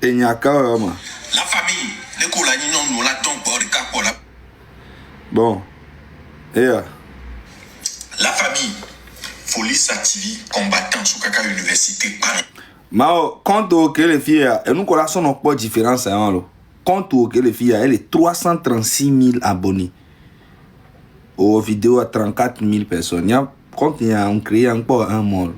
Et n'y a qu'à La famille, les colonies, nous la tombons pour le cap. Bon. Et la famille, Folie Sativi, combattant sous Kaka Université Paris. Mao, quand au que les filles, et nous connaissons nos pas différence, hein, quand au que les filles, elle est 336 000 abonnés. Aux vidéos à 34 000 personnes. Quand il y a créé encore un mois,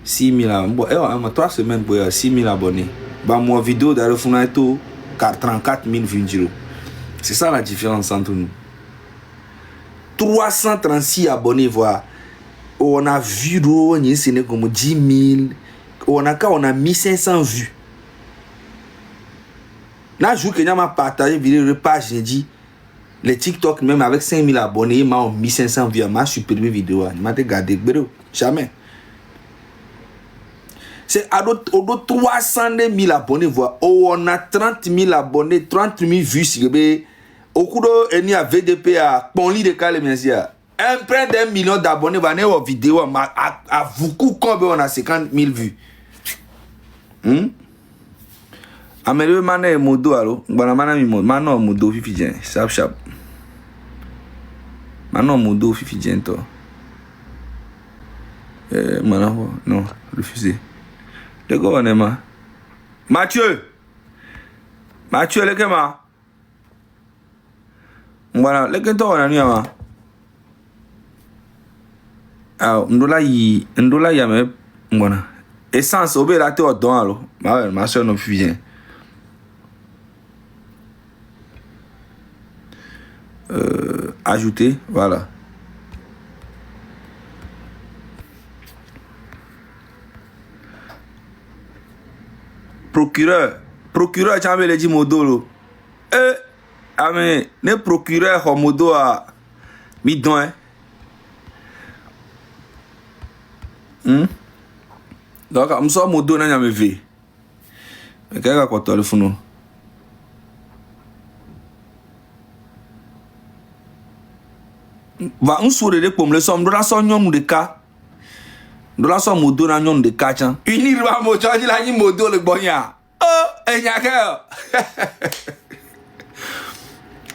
6 000 abonnés. 3 semaines pour 6 000 abonnés. Bah, mon vidéo dans le fond est tout 34 000 vues. C'est ça la différence entre nous. 336 abonnés, voilà. On a vu, c'est comme 10 000. On a 1500 vues. Là, je que j'ai partagé vidéo page, j'ai dit, les TikTok, même avec 5000 abonnés, ils m'ont 1500 vues. Ma supprimé vidéo. Je m'ai regardé. Jamais. C'est à d'autres 300 000 abonnés. Voilà. On a 30 000 abonnés, 30 000 vues. Au cours de l'année à VDP, à Ponly de Calais, près d'1 million d'abonnés, on a une vidéo à beaucoup comme on a 50 000 vues. Améliorer mané modo alors, bon mané modo, manon modo fifidien, sharp. Manon modo fifidien toi. Manon non, refusé. Le gouvernement. Mathieu, le kema. Voilà, le kento on a nuit ama. Ah, ndola yi ame ngona. Essence obé la te odon alors. Ma soeur non fifidien. Ajouter, voilà. Procureur, tu as dit modolo. Ne procureur homodo a midon. Donc, je suis modo na me ve. Mais qu'est-ce que tu as le fou? Va un sourire de pomme le somme de la son de cas. De la son modo na nyon de cas. Unir va mo change la ni modo le bonya. Oh, et nyaka.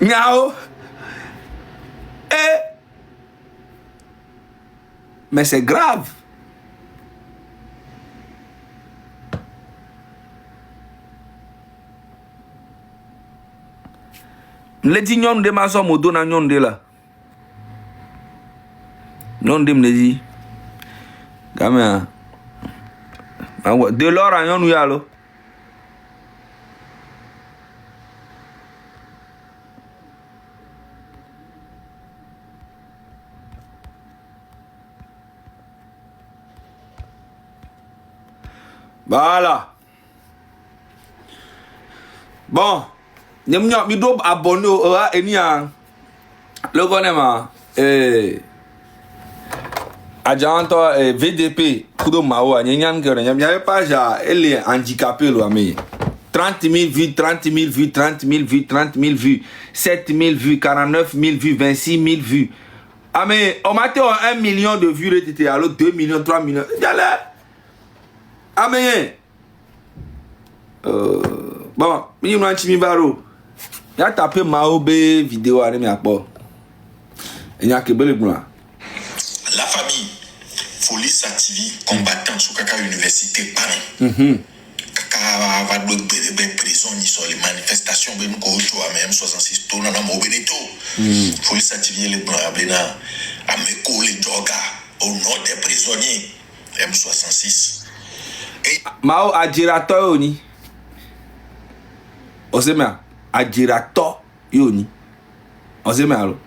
Nyao. Mais c'est grave. Le dit nyon de ma son modo na nyon de la. Non de me dit gamin de l'or à yon yalo voilà bon nyam mi do abonné à enia le gonema Adjanto VDP kudo mawa nyanyan que nyam pas ja elle est handicapée lo ami 30 000 vues 30 000 vues 30 000 vues 30 000 vues 7 000 vues 49 000 vues 26 000 vues mais on m'a 1 million de vues était alors 2 millions 3 millions bon mi no anti mi baro ya taper mao be vidéo à mi apo enya ke bele guna. La famille, Folie Sativi, combattant sous Kaka Université Paris. Kaka va de prison ni sur les manifestations, ben nous coach à M66 tout dans mon Benito. Folie Sativi les blancs abena à mes collègues joga au nom des prisonniers M66. Et Mao adjirato oni. Osema adjirato yoni. Osema alors.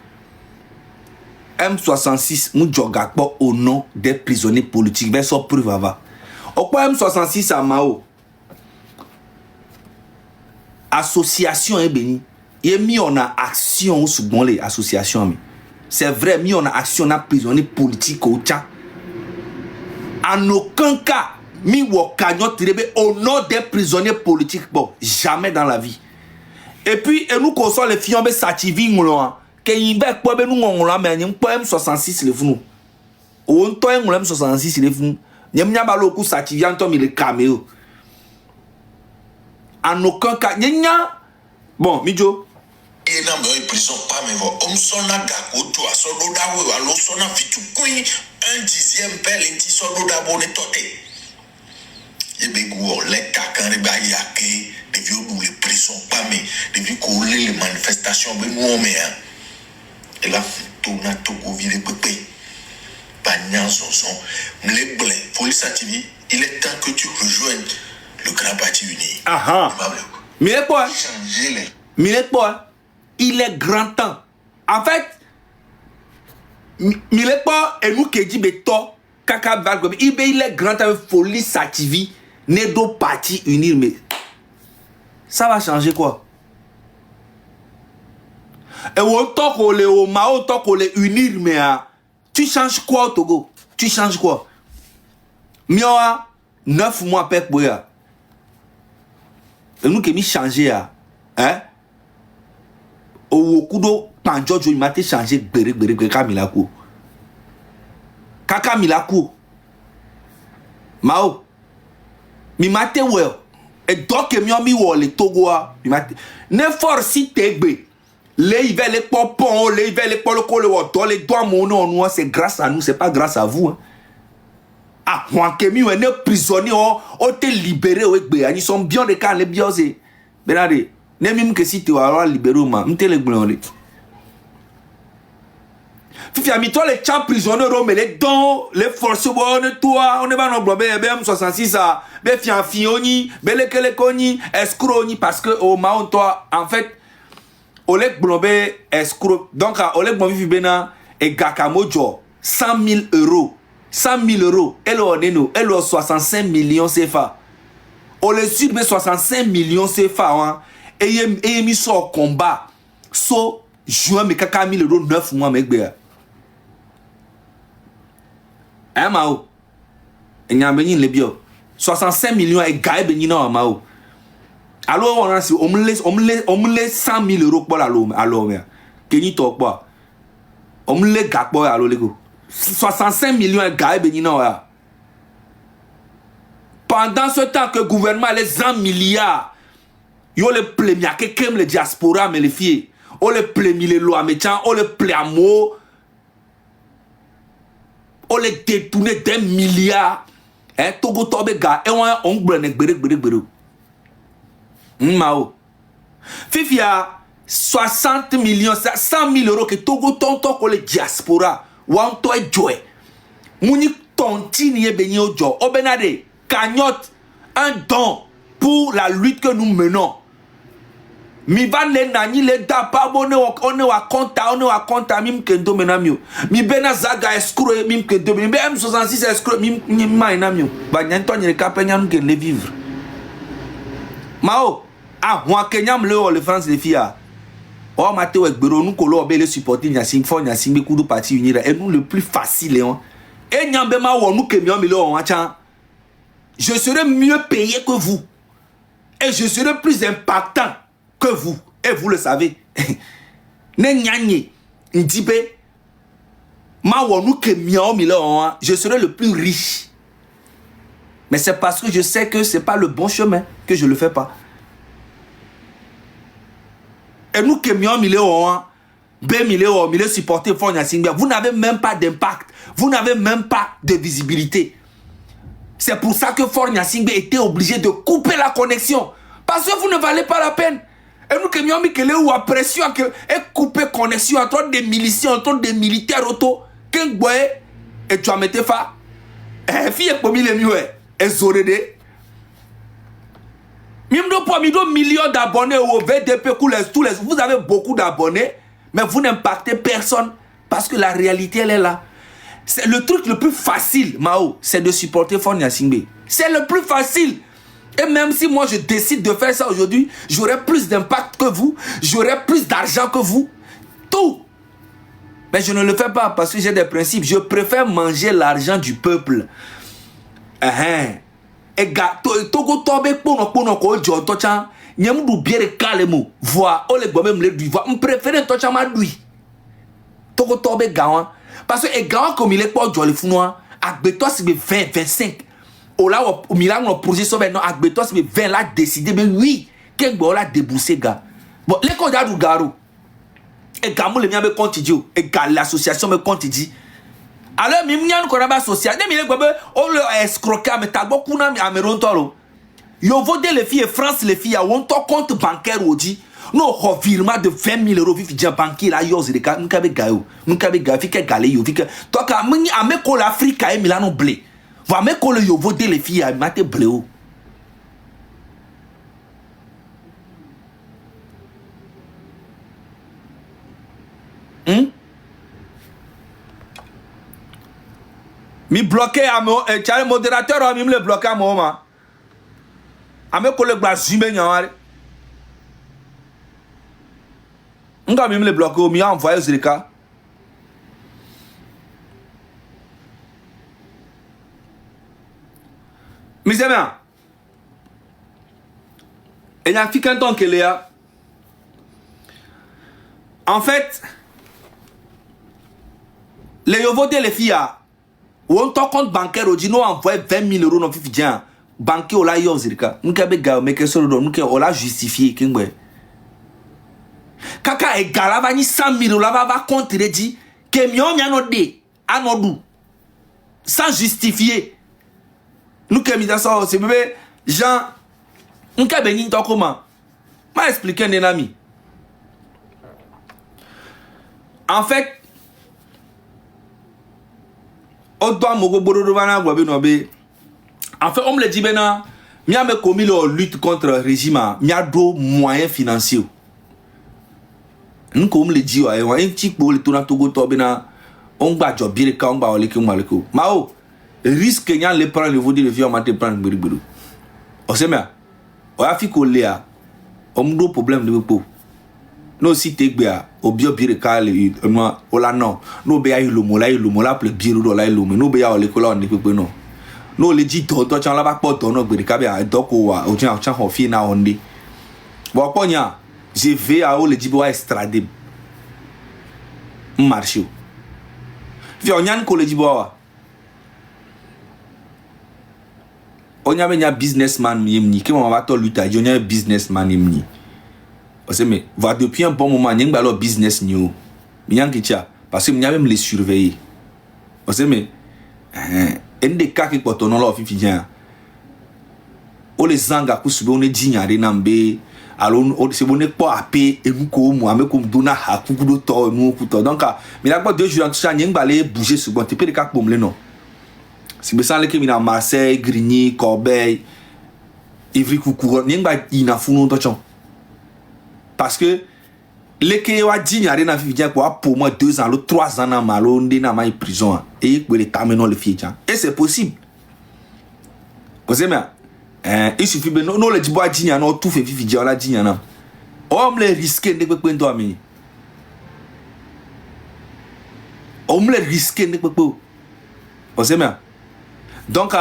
M66 nous joga pas au nom des prisonniers politiques vers son preuve avant. Au point M66 à Mao association est béni. Et mis en action sous bon les associations. C'est vrai, mis en action na prisonniers politiques au tcha. En aucun cas, mis au cagnon tiré au nom des prisonniers politiques. Bon, jamais dans la vie. Et puis, et nous consolons les filles en Sativi que il va quoi ben nous on la mais un poème 66 le fou on toi un poème 66 le fou nyam nyaba lo ku Sativi anto mi le caméo En aucun cas. Bon, Midjo. Et non, mais prison pas, mais on s'en a gagné, tu as son d'abord, alors son a fait tout, un dixième bel et petit son d'abord, et toté. Et bien, l'état, quand il y a des vieux ou les prisons pas, mais des vieux coller les manifestations, mais nous, on met un. Et là, tout n'a tout oublié les pépés. Bagnan, son, les blés, police active, il est temps que tu rejoignes le grand parti uni. Ah ah. Mais il est quoi? Changer les. Mais il est quoi? Il est grand temps. En fait, il est pas et nous qui dit beto kaka valgo. Il est grand temps folie sativi né do parti unir mais ça va changer quoi? Et autant qu'on les au ma autant qu'on les unir mais tu changes quoi au Togo? Tu changes quoi? Mioa 9 mois pek boya. Et nous qui mi changer hein? Au kudo panjojo il m'a été changé bere kamilako kaka milako mao mi m'a été well et donc mi wo le Togo mi m'a ne force tegbe les il va les popon les il va les polo dans les doigts mon c'est grâce à nous c'est pas grâce à vous hein. Ah moi que mi ne prisonnier on te libéré au egbe ils sont bien de cas les biosé benade ne même que si tu vas libérer ma m'te les blonde fifi ami toi les champs prisonniers mais les dons les forces bonnes toi on est pas non blobé bm 66 ça be fioni be les que les coni escroni parce que au maon toi en fait olek blobé escro donc olek bon fifi bena et gakamojo 100 000 euros 100 000 euros elle a 65 millions CFA on le sud mais 65 millions CFA hein. Et il mis ça au combat. So, juin, mais kaka 1000 euros 9 mois, mec, béa. Hein, Mao? Et n'y a béni les bio. 65 millions et gagne béni non, Mao. Alors, on me laisse 100 000 euros pour l'allo, mais. Kenny talk, quoi. On me laisse gars, quoi, allo, les gars. 65 millions et gagne béni non, pendant ce temps que le gouvernement les 100 milliards. Yo le plémia que kem le diaspora mais les filles on le plémi les lois méchants on le pléamo on le détourné des milliards hein Togo tobe ga et on gbene gbere mao fifia 60 millions 100 000 euros que Togo tonto ko le diaspora wan to e joy muni tontini e beni ojo obenade cagnotte un don pour la lutte que nous menons. Mi va le nani le da pa on est wa compta mim kendo menamio mi bena zaga escro mim kendo mi M66 escro mim mainamio ba nyanto nyere kapenya nous le vivre mao moi kenyam le France les filles o maté we gbero nous kolo be le supporter nyasim fo nyasim be kudu parti unira et nous le plus facile hein et nyambe ma wo nous kemion mi le on acha je serai mieux payé que vous et je serai plus impactant que vous, et vous le savez. Je serai le plus riche. Mais c'est parce que je sais que ce n'est pas le bon chemin que je ne le fais pas. Et nous qui supporter, vous n'avez même pas d'impact. Vous n'avez même pas de visibilité. C'est pour ça que Fort Nyasingbe était obligé de couper la connexion. Parce que vous ne valez pas la peine. Et nous qui avons mis que ou à pression et couper connexion entre des miliciens, entre des militaires auto, qu'un boy et tu as mis fa. Eh, fille pour mille mieux et zorede. Même pas millions d'abonnés au VDP tous les vous avez beaucoup d'abonnés, mais vous n'impactez personne parce que la réalité elle est là. C'est le truc le plus facile, Mao, c'est de supporter Fort Nyasingbe. C'est le plus facile. Et même si moi je décide de faire ça aujourd'hui, j'aurai plus d'impact que vous, j'aurai plus d'argent que vous, tout. Mais je ne le fais pas parce que j'ai des principes. Je préfère manger l'argent du peuple. Et Togo tobe pono ko jo tocha, nyem du biere kalemo, voix, ole gbom le du voix, me préfère tocha ma lui. Togo tobe gawan parce que gawan comme il est pas jo le funoa, agbeto c'est 20 25. Oh là, au Milan, on projet sur maintenant, Agbetos, mais 20 là, décidé, mais oui, Quel bon la déboursé gars. Bon, les candidats du garo. Et gamou le mien me compte dit. Et l'association me compte dit. Alors, mimnian qu'on a association. Mais les bébés, on le escroqué, mais t'as beaucoup na améron tolo. Yo voté les filles France les filles, on ton compte bancaire ou dit. Non, revirement de 20 000 euros, vif d'un banquier là, yo, c'est des cas, nous qu'avec gaïo, fi que galé, yo, fi que, toi, qu'à m'y a me coller l'Afrique, et Milano blé. Va me coller yo, voter les filles, à mater blé, oh. Mi bloqué à moi, et tu as le modérateur, à me bloqué à moi, à me coller glace, j'y mets, on va même les bloquer au milieu, envoyer aux Zirika. Mes amis, il y a un petit canton qui est là. En fait, les votés les filles, on t'a compte bancaire, on dit nous envoyer 20 000 euros dans Fifidien. Banquier, on l'a eu aux Zirika. Nous avons gagné, mais qu'est-ce que on l'a justifié. Kaka e galava ni 100 000 la va contre dit que mion mianode anodou sans justifier nous que mi ça c'est bébé Jean nous ka beni to comment m'a expliquer un ami en fait on doit mogo bodo vana gwa be no be en fait on me le dit bena mi a me commis la lutte contre le régime mi a do moyens financiers. Nous comme le dit ouais un petit peu le tourna togo tobena on va job bien ka on va ole ke maleko mao risque nya le prendre le vodi le vieux maté prendre biribiru o se me o afi ko le a o mdo problème de po no si te gbe a o bio bire ka le no o la no no be ayi lo mo la ple biro do la lo mo no be ya ole ko la on pe no no le dit to chan la ba po to no gbe ka be a doko wa o chan ho fi na onde bo ponya je vais à le dibo extrader marché fi onyan ko le dibo wa onya benya businessman yemni ke mo va to luta onya businessman yemni o se me va depuis un bon moment nyengba lo business new minyanki tia parce que mnya même les surveiller o se me ende ka ki potono lo fi fijan o le zanga ku sube on dinyare nambe alors c'est bon pas à payer et nous comme moi me comme dona ha kukudo to nous kuto donc mais là pas 2 jours en tout ça nyeng balé bouger sur bon tu peux le cas comme le non si me sent que mina Marseille Grigny Corbeil Ivry Koukou nyeng ba ina funu to chon parce que les que wa dignare na vivien quoi pour moi 2 ans 3 ans na malo ndé na ma prison et que les tameno le fietjan et c'est possible vous aimez. Il suffit de non le dibo adjinya no tout fait vivi la djinya na on me risquer de pepe ndo ami on me risquer de pepe on sait bien donc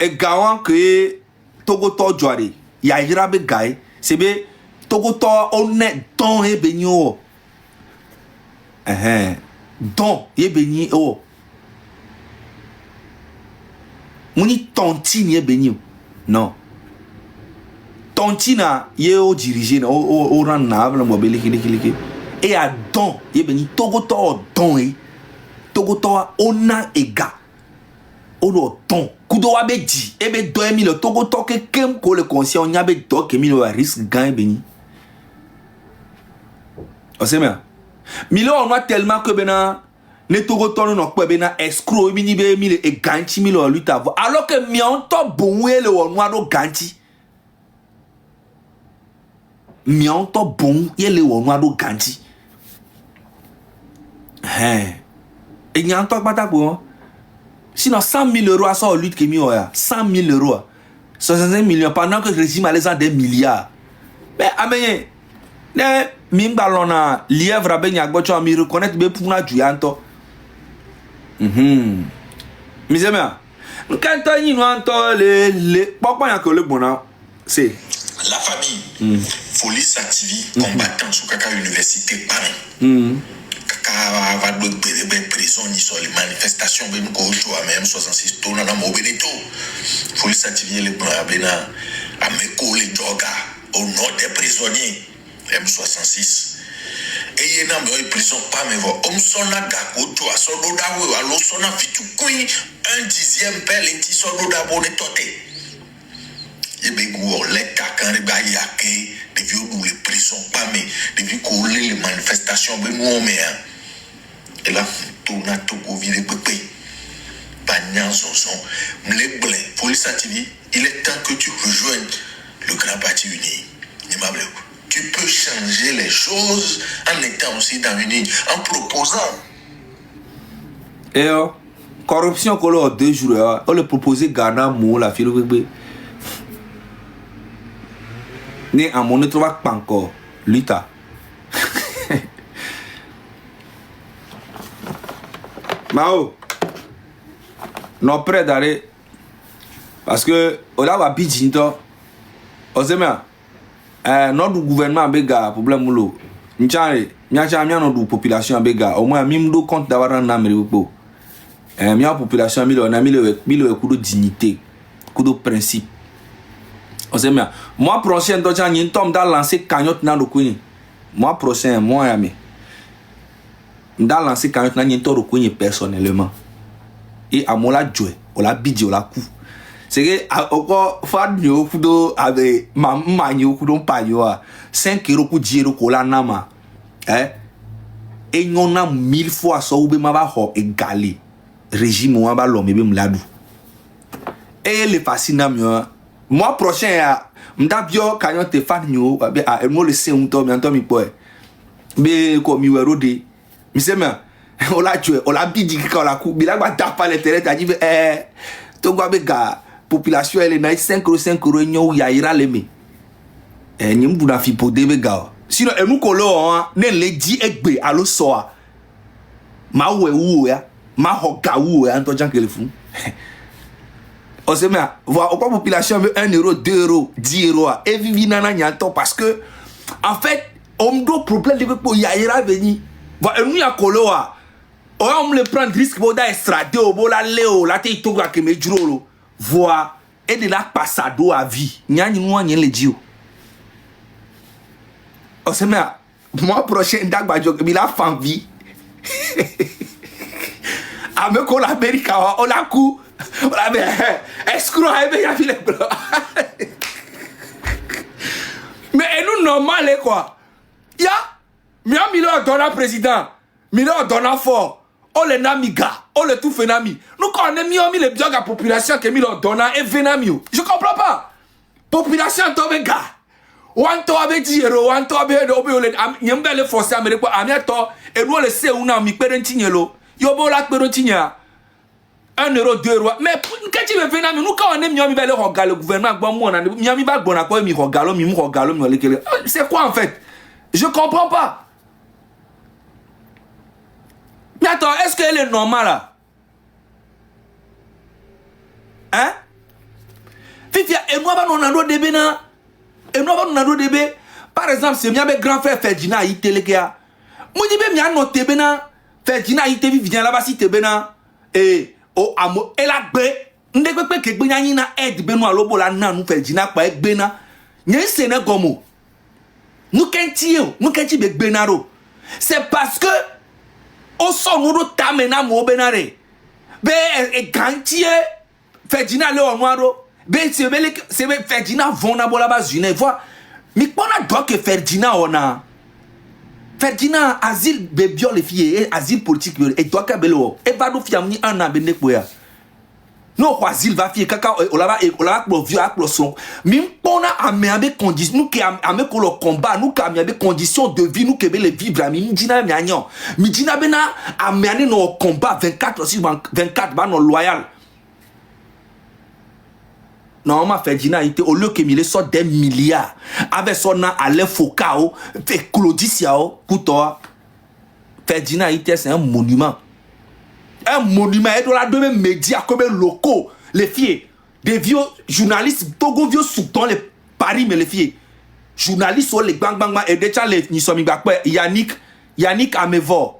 e gawan que togo to joare ya ira be gai c'est be togo to on est don e benyo don e benyi o Moni tontine ye benyo non tontina ye o diriger o ran na bla mo beli kili et a don ye beni togo to don e togo to ona ega o lo ton kudo wa be di e be do emi le togo to ke kem ko le conscient nya be do ke mi le risque gain beni o se me mi lo on a tellement que bena ne togo tono no pe bena escrow mi ni be mi le e ganchi mi lo luta alors que mi on to bon le wonu ado ganchi mi on to bon ye le wonu ado ganchi e nyan to pata ko sinon 100 000 euros à ça lutte que mi oya 100 000 euros 65 millions pendant que le régime a les des milliards mais amenye ne mi balona lièvre be nya gbocho mi reconnaître be puna juyanto mes amis, quand on y entend les papa que le bon c'est la famille Folie Sativi combattant sous Kaka Université Paris Kaka va de prison ni sur les manifestations ben ko to même 66 to na mo benito Folie Sativi le bon abena Ameko les Djoga, au nom des prisonniers, M66. Et il y a une prison pas mais on s'en a gagné, tu as son d'abord, alors son a fait tout couille, 1/10 belle et qui son d'abord de toté. Et bien, l'État, quand il y a des vieux nous les prisons pas mais des vieux coller les manifestations, ben nous on met. Et là, tout n'a tout gouverne les pépés. Bagnan Zonzon, Mlé Blin, Police TV, il est temps que tu rejoignes le grand parti uni. Tu peux changer les choses en étant aussi dans une ligne, en proposant. Et corruption qu'on a 2 jours, on le proposé Ghana, Mou, la fille bébé. Né à mon autre pas encore, l'État. Mao. Non prêt d'aller parce que on a bidjinto ozema notre gouvernement bega problème lo nchare nyacha mia no population bega au moins mimdo compte d'avoir un amérique po mia population mille coup de dignité coup de principe ozema mois prochain donc nyin tom da lancer cagnotte na do kuni mois prochain moi yami nda lancer cagnotte na nyin to do kuni personnellement. Et à mon la joué, on la bidé, on la coup. C'est que, encore, Fadnyo, Kudo, avec Mamma, Kudo, Payoa, 5 euros pour 10 euros, la nama. Et on a 1000 fois ça, ou bien ma ho égalé. Régime, ou ma l'homme, et bien m'ladou. Et les fascinants, moi, prochain, m'dabio, quand on te Fadnyo, et moi, le c'est un tom, un tom, il peut. Mais, comme il est rodé, mais c'est bien. On l'a tué, on l'a bidé quand on l'a coupé. Il a pas l'intérêt, t'as dit, ton gars, population, elle est naïe, 5 euros, il y a ira l'aimer. Et n'y a pas de pour des gars. Sinon, et nous, qu'on ne les dit, et à l'eau soa. Ma ou ya, ma hoka ou ya, en tant que le fou. On se met à voir, pourquoi la population veut 1 euro, 2 euros, 10 euros, et vivre nana nyanto, parce que, en fait, on doit problème de pour y a ira venir. Voilà, et nous, y a coloa. On me le prend risque pour extrader au bol la léo la tête tout que me juro voir et de la passado à vie nyani moi nyel le dio on se met moi prochain dagba jok bi la fan vie avec ko l'Amérique on la coup on la escroc et ya file mais nous normal quoi ya mi a mis le donner président mi le donner fort. On les namiga, on les tout phénami. Nous quand on est mis les biens à la population qui est mis le donnant et vénamio. Je comprends pas. Population tombe gars. One to avec 10 euros, one to avec le nyembe le forcer américain amiato et nous le sait on a mi perentignelo. Yo bo la perontigna. 1 euro, 2 euros. Mais quand tu veux vénamio, nous quand on est mis le regarder le gouvernement bon moi on mi ba bon à quoi mi regarder mi le. C'est quoi en fait? Je comprends pas. Mais attends, est-ce qu'elle est normale là? Hein? Fifia, et moi, on a un débé, na? Et nous, on a un débé. Par exemple, c'est bien grand frère Ferdinand, il te le gars. Moi, je dis bien, non, te na. Ferdinand, il te vient là-bas, si te na. Et, oh, amo, et la bé. N'de pe que be nyani na aide be no alobo la na nous Ferdinand pa e be na. Nye sene gomo. Nous kentio, nous kenti be be na ro. C'est parce que au son nous tamena mo benare be e gantie Ferdinand le onwaro be c'est Ferdinand vona bola bazune voix mi pona doit que Ferdinand ona Ferdinand asile be biol les filles asile politique et doit que belo e va do fiamni an na bene poya no asile va fie kaka o la pour vieux pour son mi pona ame condition nous que ame ko le combat nous ka ame condition de vie nous que be le vivre mi dina mi anyo mi dina bena ame no combat 24 sur 24 ba no loyal non ma Ferdinand était au lieu que mi sort des milliards avec son Alain Foucault fait Claudicia pour toi Ferdinand était c'est un monument et dans la deux médias comme locaux les filles des vieux journalistes togo vieux sous-temps les Paris mais les filles journalistes sont les bang bang et déjà les ni somi bakwe Yannick Amevo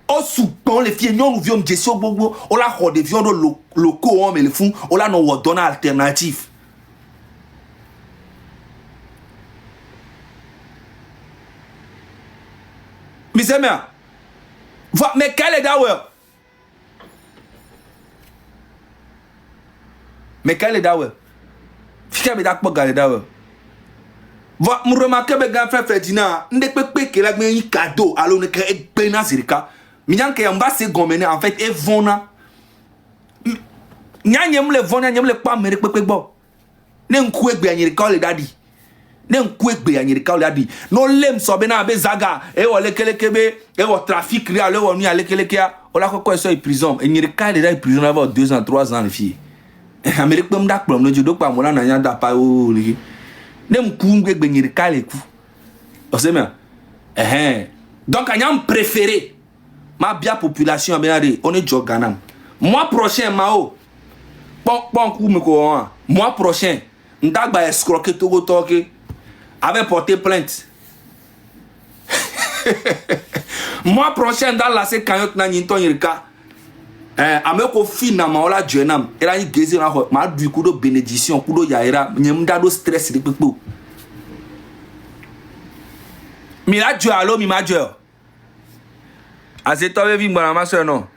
au sous-temps les filles non vieux gestion bobo on la des vieux locaux mais les fous on la no donner alternative Misemia. Mais quel est d'ailleurs? Mais quel est d'ailleurs? Fika me dakpo gale d'ailleurs. Va me remarquer be grand frère Ferdinand, ndekpe ke la gbe cadeau alo ne ke egbe na zirika. Minyan ke yamba se gomene en fait e vona. Nyanyem le vona nyem le pa mere pepe bo. Ne nku egbe anyirika le dadi. Ne nku egbe anyirika le dadi. No lem so be na be zaga e wo lekelekebe e wo trafic ri ale wo nu alekeleke a. Ola koko so e prison. Anyirika le dadi prison avant 2 ans 3 ans les filles. Amérique pom dak prom no judo pa mo na nya da pa o li. Ne nku egbe anyirika le ku. O se me. Donc anyam préféré ma bien population benade on est Ghana. Mois prochain mao mois prochain, ndagba escroquer Togo Toke avait porté plainte. Mois prochain dans la c'est kanyot na nyinton yirka. Ameko fina ma ola djenam. Era yi gezi na ma du kudo bénédiction kudo yaira nyemda do stress de pepo. Mi la djo alo mi majeur. Azeto vi mbana ma so non.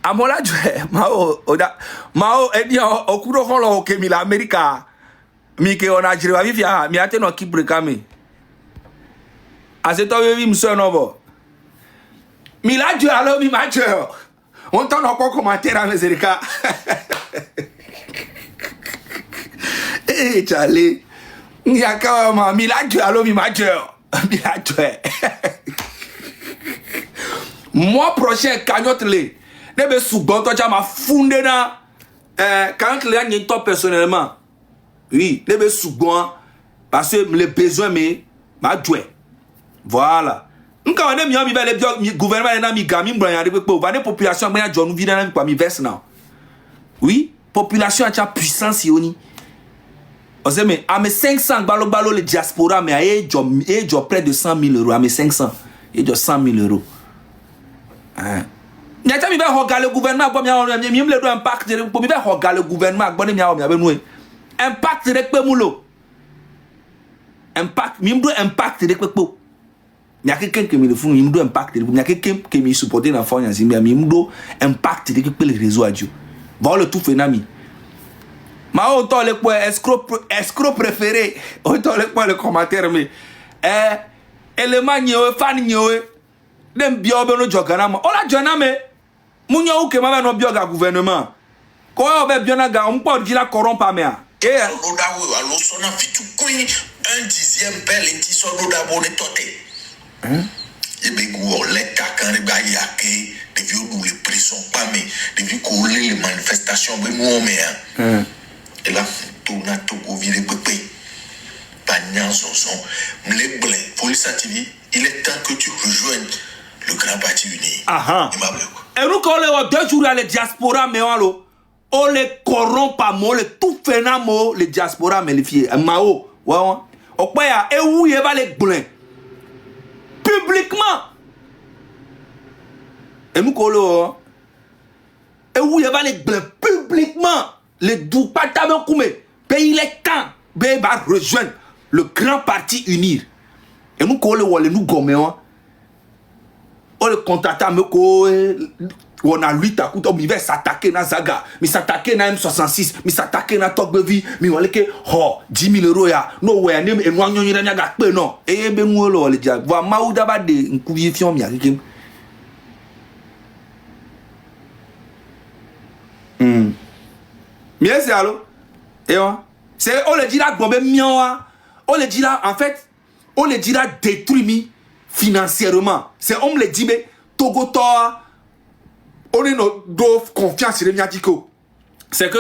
Amola jwe mao edia okuro holo ke mi la America mi ke ona jire vi fia mi ate no kibre kame azeto vi mso no bo mi la jwe alo mi ma jwe on ton ko commentaire à America chale nyaka ma mi la jwe alo mi ma jwe mi la jwe mois prochain cagnotte le nebe sougon toi ma fondé na quand les gens toi personnellement oui nebe sougon parce que les besoins mais ma jouer voilà nka on mi ami bele gouvernement na mi gami mbran de pe va ne population gba jonu vida na mi pa mi verse now oui population a puissance yoni on sait mais à mes 500 balo le diaspora mais a jo près de 100 000 euros à mes 500 et de 100 000 euros Nyata mi ba hoga le gouvernement bo mi le do impact de po mi ba hoga le gouvernement bo mi abenu impact de pe mulo impact mi do impact de pe po nya keken ke mi le fun mi do impact de nya keken ke mi supporter na fond yanzi mi do impact de pe le réseau adio va le tout phénomène ma on to le po escroc préféré on to le po le commentaire mais élément nyo fan nyo dem biobe no jogana ma ola jona me munyo uke ma no bioga gouvernement ko obe biona ga on po dila corrompa me a loda we alo sona fitu kuin 1/10 belle ti so loda bo ne tote e be go leta kan ba yake de vieux nous les prison pas mais de vieux ko les manifestations be mo me a et là tout na to go vire pepe bagnan son mle blé police active il est temps que tu rejoignes le grand parti uni. Et nous, quand on est 2 jours à la diaspora, mais on les corrompt pas, on les tout fait, les diaspora, mais les filles, mao, ouais, on peut y et où il va les blins publiquement. Et nous, quand on et où il va les blins publiquement, les doux pas tabac comme pays les temps, va rejoindre le grand parti unir. Et nous, quand on nous gommons, on le contacte à me on a 8 à coup on va s'attaquer na Zaga mais s'attaquer na M66 mais s'attaquer na Togbevi mais on le que 10 000 euros ya no way ne enwa nyonyi na ga pe no e be mu lo le dia va mauda ba de nkubi fion mi akeke mais c'est allo et c'est on le dira gombe mian on le dira en fait on le dira détruit mi financièrement c'est on me le dit mais Togo Toa on est no do confiance sur Miadiko c'est que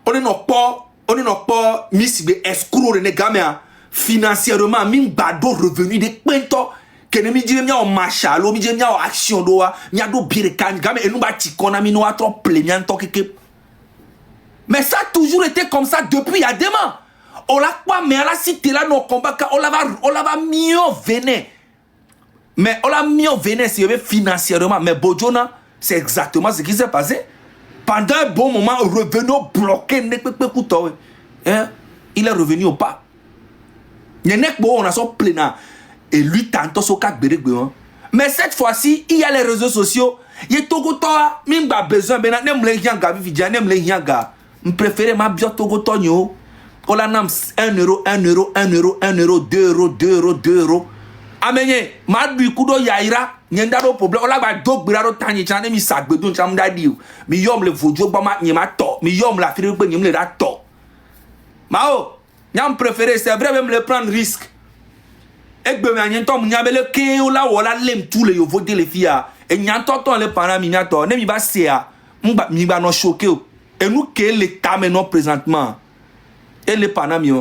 on est no pas mis be escroc de gamia financièrement min bado revenu de pento que ne mi dit mi on marcha lo mi dit mi on action do mi ado bire kan gamé et nous ba ti kona mi no a trop plaignant to keke mais ça a toujours été comme ça depuis il y a des mois on l'a pas mais à la cité là nos combats on l'a mieux véné. Mais on l'a mis au Vénétie financièrement. Mais Bojona, c'est exactement ce qui s'est passé. Pendant un bon moment, revenu bloqué. Il est revenu au pas. On a son plein. et lui tantôt so ka gbere hein. Mais cette fois-ci, il y a les réseaux sociaux. Il y a Togo Toa, même pas besoin ben nem le yanga vidia nem le yanga. Je préfère ma bio Togo Tonyo. On la nam 1 euro, 1 euro, 1 euro, 1 euro, 2 euros, 2 euros, 2 euros. Amenye, ma du kudo yaira, nyenda do problème. On la ba do gbiraro tanye chane mi sagbe dun cham da diu. Mi yom le vojo ba ma nyema to. Mi yom la firi be nyem le da to. Mao, nyam préféré c'est vrai même le prendre risque. Egbe me anyentom nyabele ke o la wala lem tous les yo voter les filles et nyanto ton le parents mi nyato ne mi ba sea mi ba no choqué et nous que l'état maintenant présentement et les parents mi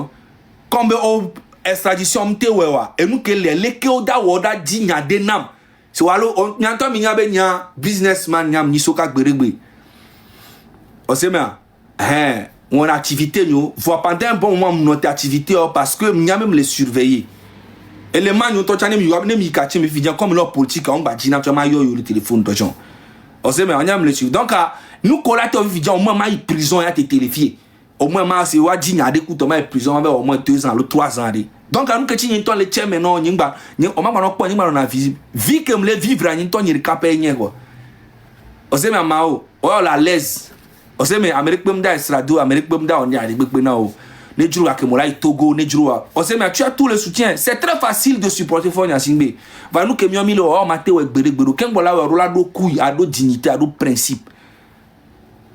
comme o extradition mte wewa et nous que les ke o da woda di nyade nam c'est walo nyanto mi nyabe nya businessman nyam ni soka gberegbe o se me mon activité nous voit pendant un bon moment notre activité parce que mi même les surveiller. Et les gens qui ont mis comme leur politique, on va dire le téléphone de gens. On sait, mais on a le suivre. Donc, nous, quand on au moins, il prison, il a été téléfié. Au moins, c'estว่า des coups de prison avec au moins 2 ans, 3 ans. Donc, nous, quand on a les tiens maintenant, on a pas visible. Vu que les vivre, on a capé. On sait, mais on la laisse. On sait, mais Amérique, même d'Israël, Amérique, même d'Israël, on y a des gens. Nejuru Akemola Togo Nejuru on sait mais tu as tout le soutien c'est très facile de supporter Fonya Singbe va nous que mi lo o mate we gbere kengola we rola do couille a do dignité a do principe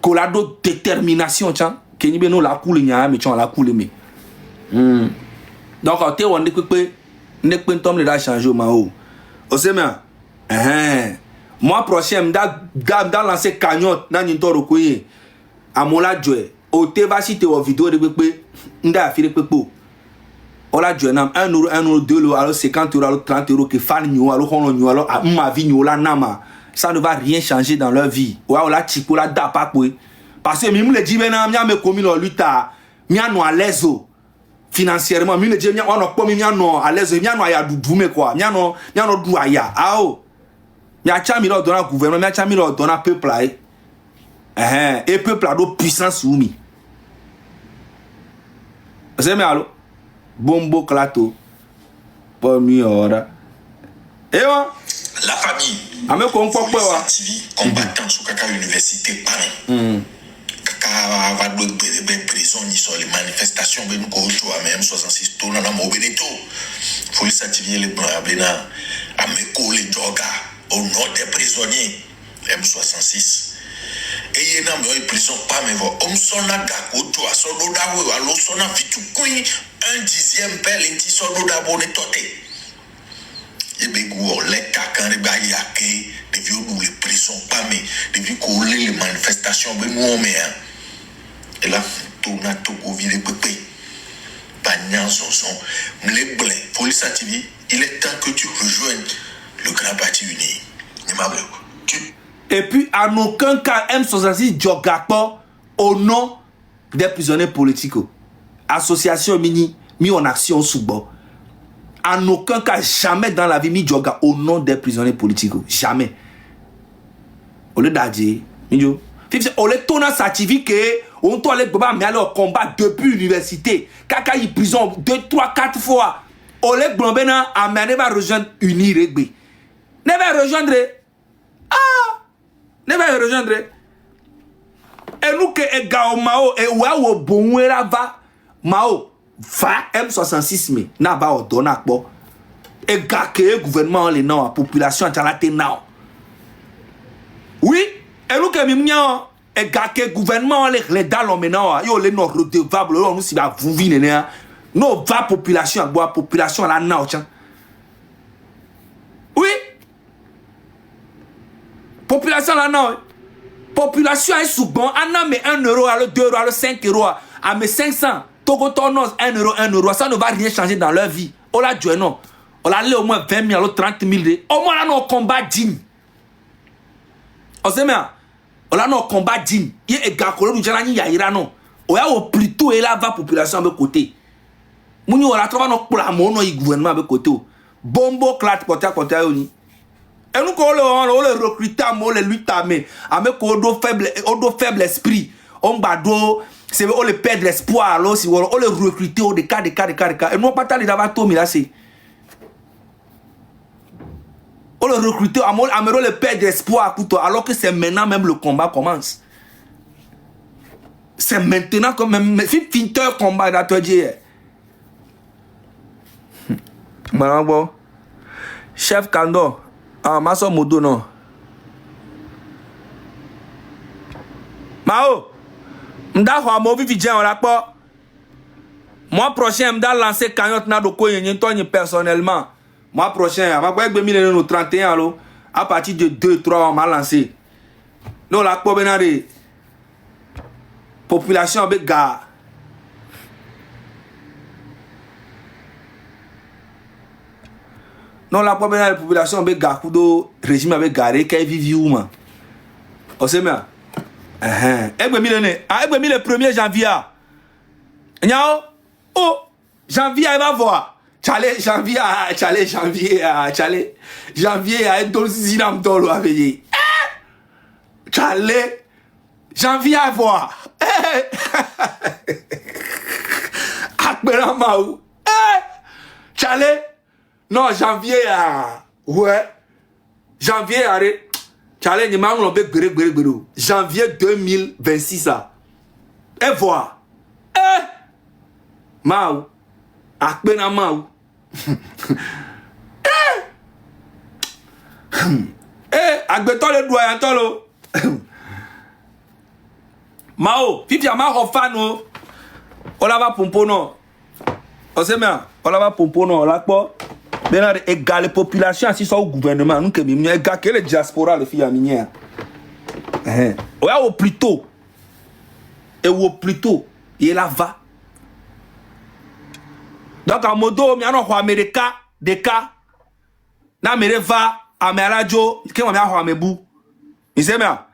ko la do détermination tiens kenyibe no la coule nya me tiens la coule me donc te won de pepe ne pentom le da changer ma o sait mais moi prochain da lancer cagnotte na nyintoro koye amola joe o te va citer au vidéo de pepe nda afire pepo ola journam 1 euro 1 euro 2 euros alors 50 euros alors 30 euros que fan nyo alors hono nyo alors ma vie nyo la nama ça ne va rien changer dans leur vie wa ola chipo la da pa po parce que mi le dit bena mi me komi lo luta mi anu à l'aise financièrement mi le dit mi on po mi anu à l'aise mi anu aya dudu me quoi mi anu du aya ao mi a cha mi lo dona gouvernement mi a cha mi lo dona peuple et peuple a do puissance ou mi. C'est mais allo bombo clato pour mi ora et la famille ame ko npo pe wa combattant sur kaka université Paris kaka va do gbere prison ni sur les manifestations be ko to même 66 to na mo benito police activé les blancs abena ame ko les joga au nom des prisonniers M66 et il n'a pas prison pas mais on s'en a gagoto à son d'abord alors son a fait tout couille 1/10 belle et qui son d'abord les toté et ben go l'état quand les bail à que des vieux nous les prisons pas mais des vieux coller les manifestations ben nous mais et là tout na tout go vire pépé bagnan son les blancs police activée il est temps que tu rejoignes le grand parti uni ni ma tu. Et puis, en aucun cas, M66 Djogapo au nom des prisonniers politiques. Association mis en action sous bord. En aucun cas, jamais dans la vie, mis Djoga au nom des prisonniers politiques. Jamais. Au lieu d'adjer, au lieu de tourner certifié on doit aller au combat depuis l'université. Kaka y prison 2, 3, 4 fois. Au lieu de amener va rejoindre Uni Rugby. Ne va rejoindre. Ne va rejoindre. Et nous que Egao Mao et Wawo Bonwera va Mao va M66 mais n'a pas ordonné bon. Et que gouvernement les non population en la tenant. Oui, et nous que mimnya et que gouvernement les dalons maintenant yo les non redevables nous si va vous viner non va population bois population la nao tiens. Oui. Population là non. Population est sous bon. On a mais 1 euro, alors 2 euros, alors 5 euros. À mes 500. Togo Tonos 1 euro, 1 euro. Ça ne va rien changer dans leur vie. On l'a dit non. On a au moins 20 000, alors 30 000. Au moins là, on combat digne. On sait bien. On a un combat digne. Il y a un gars qui a non. On a plutôt et là va population de côté. Mouni on a trouvé pour la mono et gouvernement de côté. Bombo clat côté à côté. Et nous, on les recrute, on les lutte, mais avec un faible esprit, on bado, c'est on les perd l'espoir, on les recrute, on des cas. Et nous, pas t'aller d'avoir tout, mais là, c'est. On le recruter, Amero le perd d'espoir, alors que c'est maintenant même le combat commence. C'est maintenant que même finteur combat d'atelier. Maintenant bon, chef Kando, Maso Modo non. Mao, m'da kwa mo vivi djen la pas. Mois prochain m'da lancer cagnotte na doko yen toni personnellement. Mois prochain, ma kwa 2031 lo, à partir de 2-3 on m'a lancé. Non la pas benade population be ga. Non la pas benade population be ga kudo régime avec garé kay vivi ou man. O se me Egbe mi le 1er janvier. Nyao, oh, janvier, il va voir. Janvier, il y a un dolzinam dolo à veiller. Janvier, à voir. Akbera maou. Non, janvier, ouais. Janvier, arrête. Janvier 2026 ça. Et voir. Maou. Akbena maou. Akbeto le doyen tolo. Mao, fifia ma hofano. Ola va pompo non. On sait bien, ola va pompo non, la quoi. Bien égal les populations si sont au gouvernement nous que même égal que les diaspora les filles aminières. Ouais au plus tôt. Et au plus tôt, il là va. Donc en modo mi ano ho America de cas na mere va a me radio que mo mi ho amebu. Il sait bien.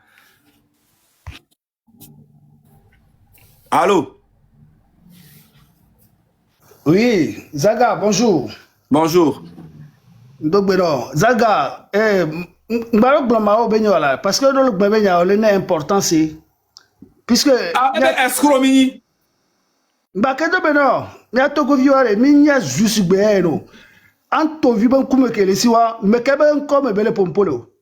Allô? Oui, Zaga, bonjour. Bonjour. Donc, Zaga, parce que le Gbemenya a important, c'est. Puisque. Ah, escroc mini. Bakedo Beno, il y a Togo Viore, Minya Jusubeno. Anto Viban Kumeke, Siwa, Mekeben comme Bele Pompolo.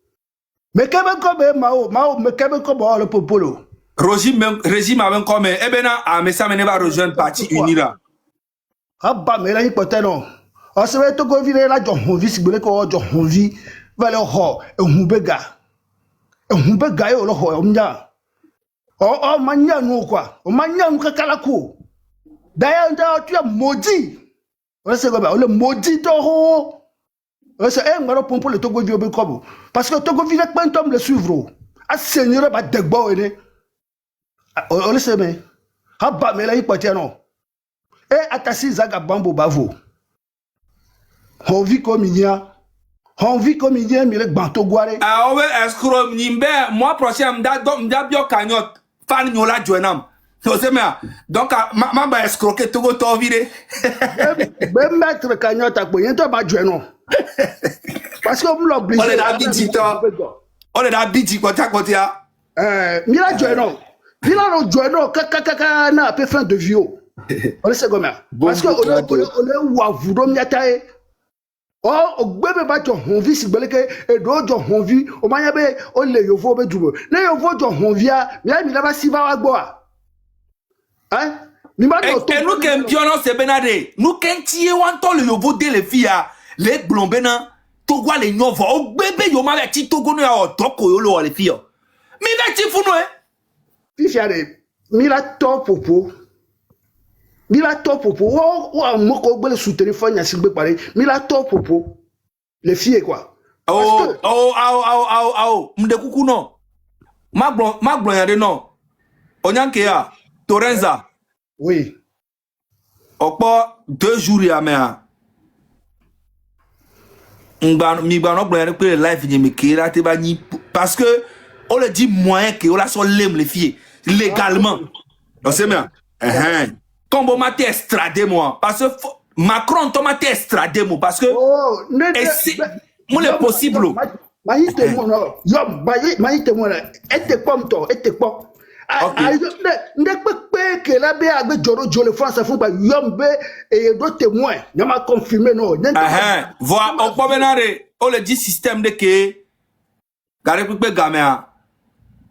Mekeben comme Mao, Mekeben comme le Pompolo. Régime même comme Ebena, a Messa Meneva rejoindre parti unira. Abba, mais là, il peut être. On se met Togo Viore, là, John Honvi, si vous voulez qu'on John Honvi, Valé Ho, et Humbega. Et Humbega, et Oloho, et Omnia. Oh, Mania, non, quoi. Oh, Mania, nous, Kakalako. D'ailleurs, tu as maudit. On le maudit Toro. On se dit, pour le Togo Viore, comme. Parce que Togo Viore, quand on le suivre, à Seigneur, à Degbo, on le sait, mais. Abba, mais là, il peut être non. Et Atassi Zaga Bambo Bavo. On vit comme il y a. On vit comme il y a, mais le Banto Guare. Ah, ouais, escroc, Nimbe, moi, prochain, m'dabio cagnotte. Fan Nyola Djonam. Donc, ma escroquer Togo Tovire. Ben, mettre cagnotte à Boyen, toi, ma Djono. Parce que vous l'obligez. On est dans Bidjito. On est dans Bidjito, côté. Mila Djono. Mila Djono, kaka, na, peu fin de vieux. On sait comment. Parce que on est Wavudom Yatae. Oh, au bébé bat ton honvi si beleke et do ton honvi o manyabe o le yovo be dubo. Ne yovo ton honvia, mi la ba si va agboa. Hein? Mi ma do. Et nous kem piono se benade. Nous ken tie wanto le yovo de les filles les blombena Togo le novo o bébé yo ma ti Togo no ya o toko yo lo les filles. Mi va ti funu Fifiare, mi la to popo. Mila top popo, ou moko gbele soutenir fanya sigbe pare. Mila top popo, les filles quoi. Mde kuku non. Magbon yade non. Onyanke ya, Torenza. Oui. Okpo 2 jours ya mea. Mi gbano gbon yade pe life ni me kera te ba ni parce que on le dit moyen que on la so lem les filles légalement. On sait bien. Comme on m'a extradé moi parce que Macron m'a extradé moi parce que moi le possible maïte moi non yo maïte moi était comme toi était quoi ne peut que la bé avec Joro France font pas yombe et d'autres témoins ne m'a confirmé non voilà on peut venir on le dit système de que gare pipe gamin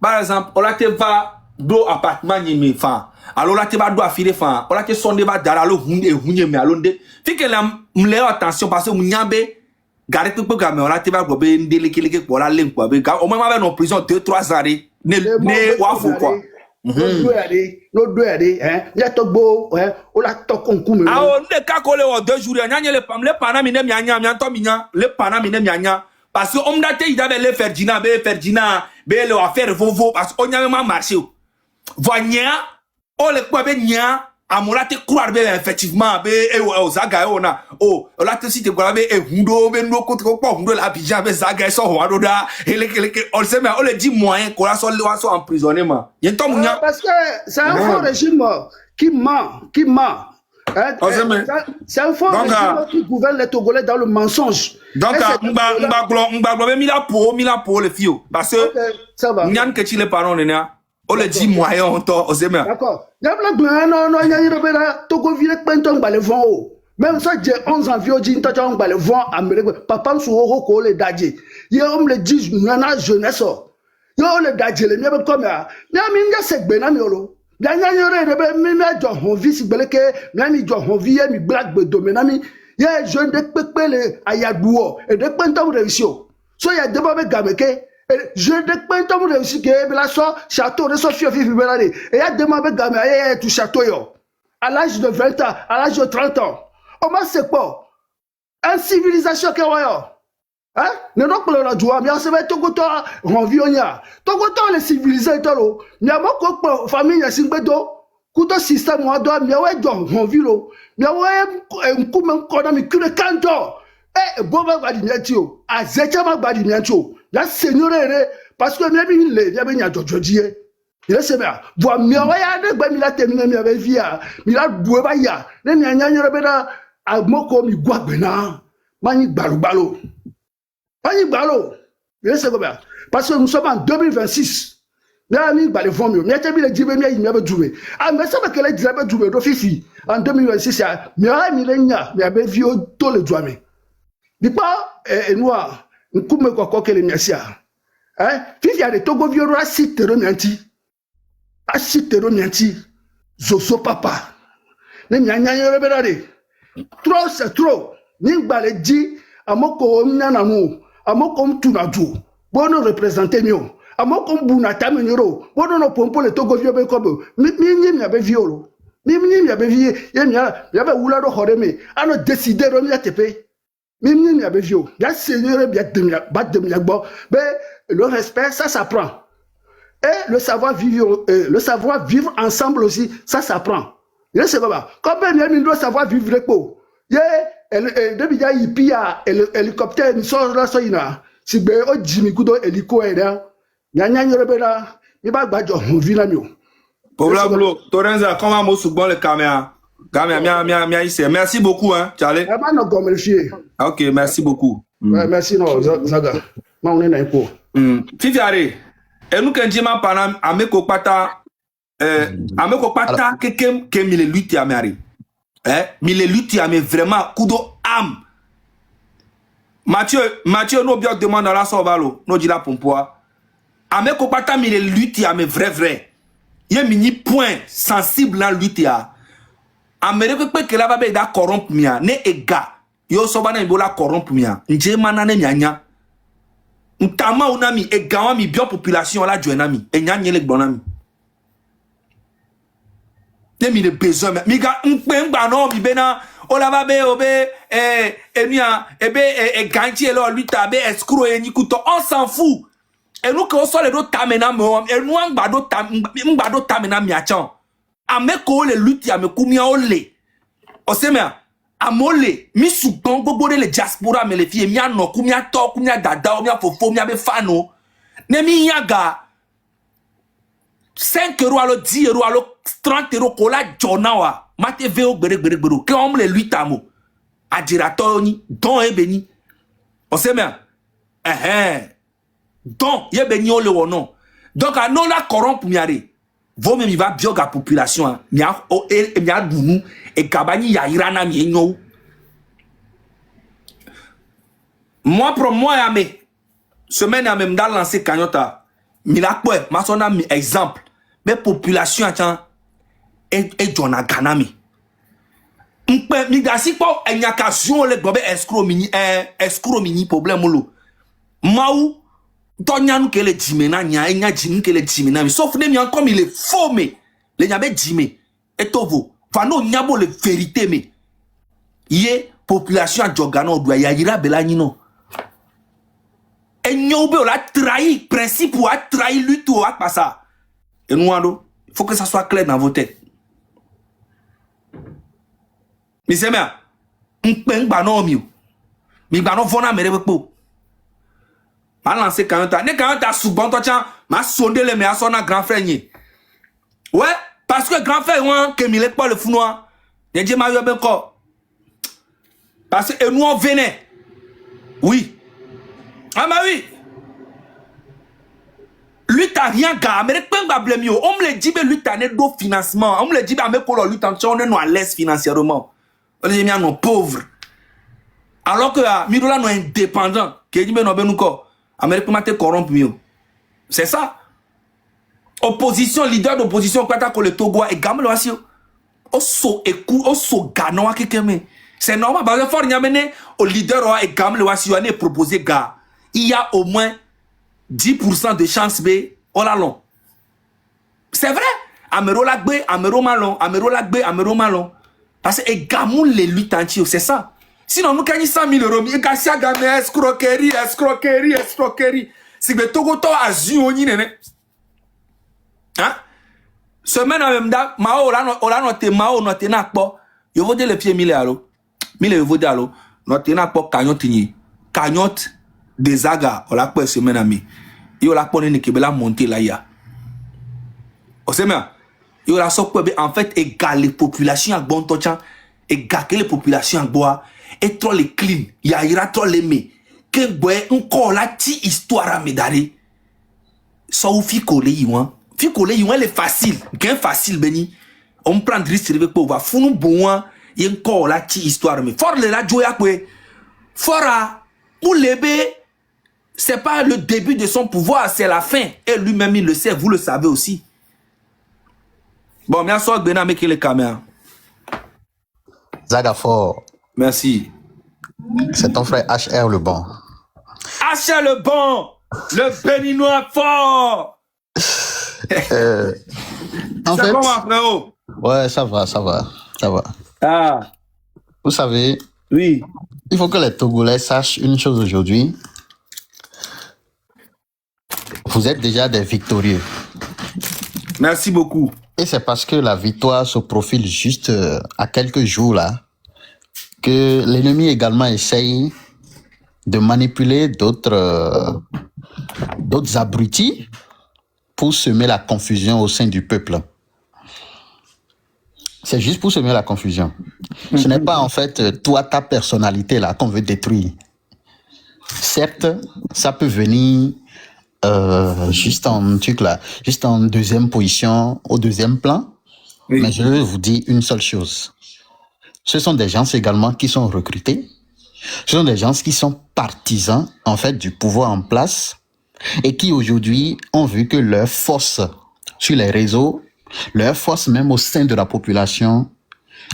par exemple on la te va do appartement ni mi fa alors la te va do afire fa on la te sonde va dara lo hunye me alonde fi que la mle attention parce que munyabe gare pipe gamin on la te va go be ndele keleke pour la len quoi be au moins va en prison 2-3 ans ne wa fou quoi no do yade ya to gbo o la to konku me ah on de ka ko le 2 jours nyanye le pana mi ne mi anya mi anto mi nya le pana mi ne mi anya parce que on date il avait le Ferdinand be le affaire vovo parce que on y a marché vonya on le quoi be nya amola te croire be effectivement be o zaga ona o la te cité quoi be hundo be no ko ko hundo la Abidjan be zaga so ho adoda ele on sait mais on le dit moyen ko la so emprisonnement yento munya parce que c'est un faux régime qui ment. C'est un faux régime qui gouverne les Togolais dans le mensonge. Donc, on mis la peau, les filles. Parce que, ça va. Nyan que tu les parents, on le dit moyen, on sait bien. D'accord. Même ça, j'ai 11 ans, vieux, j'ai un peu de vent, papa, m'souho, ko le dadje. Y'a on me le dit, nana jeunesse. Y'a le dadje, le mieux comme ça. Y'a minga sek benamiolo. Y'a yore, mimi jo honvi, si beleke, mimi jo honvi, mi black bedo, menami. Y'a jeune de pepele, ayadouo, et de pentam réussio. So y'a demabe gameke. Je ne peux pas réussir que la château de Sophie Fibelade. Et y'a demandé gameke tout château yo. À l'âge de 20 ans, à l'âge de 30 ans. On m'a c'est quoi? Une civilisation que voyons. Hein? Ne donc pas la joie, mais on se met tout le temps en vionia. Tout le temps les civilisés, tout le temps. Il famille, il y a un couteau système, moi, doit, mais ouais, en vilo. Mais ouais, un coup, même qu'on a mis que le canton. Eh, Boba Badinatio, à Zetama Badinatio. La seigneurie, parce que même il y a bien Jojo. Il est bien. Voir mieux, il a terminé, il avait via, il a bouébaya. Les miens, a moko mi guabena mani balou il c'est comme parce que nous sommes en 2026 là mi balé vont mieux mais tabi le dibe mi mi aba jouer ah mais ça va que le dibe jouer do fifi en 2026 ya mi a mi lenya mi aba vio to le jouer mi pas noir nkume ko ke le miasia fifi a de togo vio ra sitero mianti a sitero mianti zoso papa ne nyanya yore berade. Trop c'est trop. Ningbale dit amoko mnanamu, amoko mtunaju. Bono représenter mieux. Amoko mbunata meniro. Bono no pompo le togo viobe kobo. Mimi mi abe violo. Mimi mi abe vie. Yemia yabe ulado horeme. Ano décider ro mi atepe. Mimi mi abe vio. Ya seigneur bien demia bat demia bo. Mais le respect ça s'apprend. Et le savoir vivre ensemble aussi ça s'apprend. Il c'est pas comme bien doit savoir vivre quoi. Depuis ya ipia hélicoptère ni so la so ina si be o jimi kudo hélico era nyanya nyorebera ni ba gbajo honvi na mi o. Pablo Torenza comment mo sugbon le caméra mia ici. Merci beaucoup hein Charlie. Ba no gomelfier. OK, merci beaucoup. Merci no Zaga. Ma on est na ipo. Fifiare et nous quand jima pana ameko pata que mille lutti à mari mille lutti à mais vraiment kudo am Mathieu no bien demande la sovalo no dit la pompoa ameko pata mille lutti à mais vrai y a mini point sensible dans lutti à amere que la ba da corrompe mia ne ega yo so bana ibola corrompe mia nje mana ne nyanya ntama unami ega mi bien population la joinami e nyanye le bonami mi de besoin mi ga ngba no mi bena o la ba be obe enia ebe ganti elo luta be escroc eni kuto on s'en fout et nous que on soit le do tamena mo et nous ngba do tamena mi achan ameko le luti amekumia ole o se me amole mi sugbon gbogbo de le diaspora me le fie mi ano kumia to kumia dada mi afofo mi abe fano ne mi yaga 5 euros alors 10 euros alors 30 euros kola jonawa mate veo gbere que on le lui tamo adirato ni don ebeni on sait bien don yebeni ole wono donc a non la corrompe miare vaut même il va bioga population mia mia dunu e kabani ya irana mi enyo Moi, pour moi, yame, semaine à même dans lancer cagnotta, mila quoi, ma son ami exemple, mais population attend et John Ganami. Mi dasi po enyakation le gobe escroc mini problème lo. Maou Tonyanu que le dimena nya enya jimi que le dimena sauf ne mi encore il est faux mais le nyabe jimi et tovo fano nyabo le vérité mais yé population a jogano doit ya yira belani no enyobe on a trahi principe ou a trahi lutte ou a pas ça et nous il faut que ça soit clair dans vos têtes. Mais c'est bien un banon mieux mi banon vona mere bepo ma lancer cagnotta ne cagnotta souvent toi tiens ma sondé les mais à son grand frère ni ouais parce que grand frère moi que mi pas le founois ne dit ma yo ben ko parce que nous on venait oui ah bah oui lui t'as rien gars mais pas blâme mieux on me le dit mais lui t'as né do financement on me le dit mais pour lui t'en on est nous à l'aise financièrement on est mis à nos pauvres alors que Mirola nous indépendant qui dit mais non ben nous quoi Amérique m'a été corrompu mieux. C'est ça. Opposition, leader d'opposition, quand t'as le Togo et Gamelo Asio. Oso écoute, oso ganoa kekeme. C'est normal, parce que fort n'y a mené au leader et Gamelo Asio, on a proposé gars. Il y a au moins 10% de chance B, oh là long. C'est vrai. Amero Lagbe, Amero Malon, Amero Lagbe, Amero Malon. Parce que Gamou les luttes entières, c'est ça. Sinon, nous gagnons 100 000 euros. Mais Gassia gagne escroquerie. Si le Togo to a zioni nene. Hein? Semaine à même date, Mao la noté Mao noté na po. Yo vode le pied 1000 euros. 1000 euros vode allo. Noté na po cagnotte ni. Cagnotte des aga. On la po semaine ami. Yo la po ne kebela monter là ya. O semaine. Yo la so po en fait égal les populations à bon tochan. Égal les populations à bois. Et trop les clean, y a ira trop les mais que boy encore la ti histoire à médare. Ça ou fi collé yuan les facile, gain facile beni. On prend risque de pour va fou nous bon y encore la ti histoire mais fort le la joya quoi. Fora pour l'ébé c'est pas le début de son pouvoir, c'est la fin et lui-même il le sait, vous le savez aussi. Bon, merci à Bena avec les caméras. Zagafor. Merci. C'est ton frère HR le bon. HR le bon, le béninois fort. En fait, comment, frérot? Ouais, ça va. Ah. Vous savez, Oui. il faut que les Togolais sachent une chose aujourd'hui. Vous êtes déjà des victorieux. Merci beaucoup. Et c'est parce que la victoire se profile juste à quelques jours là que l'ennemi également essaye de manipuler d'autres abrutis pour semer la confusion au sein du peuple. C'est juste pour semer la confusion. Ce n'est pas en fait toi, ta personnalité là qu'on veut détruire. Certes, ça peut venir juste en deuxième position, au deuxième plan. Oui. Mais je veux vous dire une seule chose. Ce sont des gens également qui sont recrutés. Ce sont des gens qui sont partisans, en fait, du pouvoir en place et qui aujourd'hui ont vu que leur force sur les réseaux, leur force même au sein de la population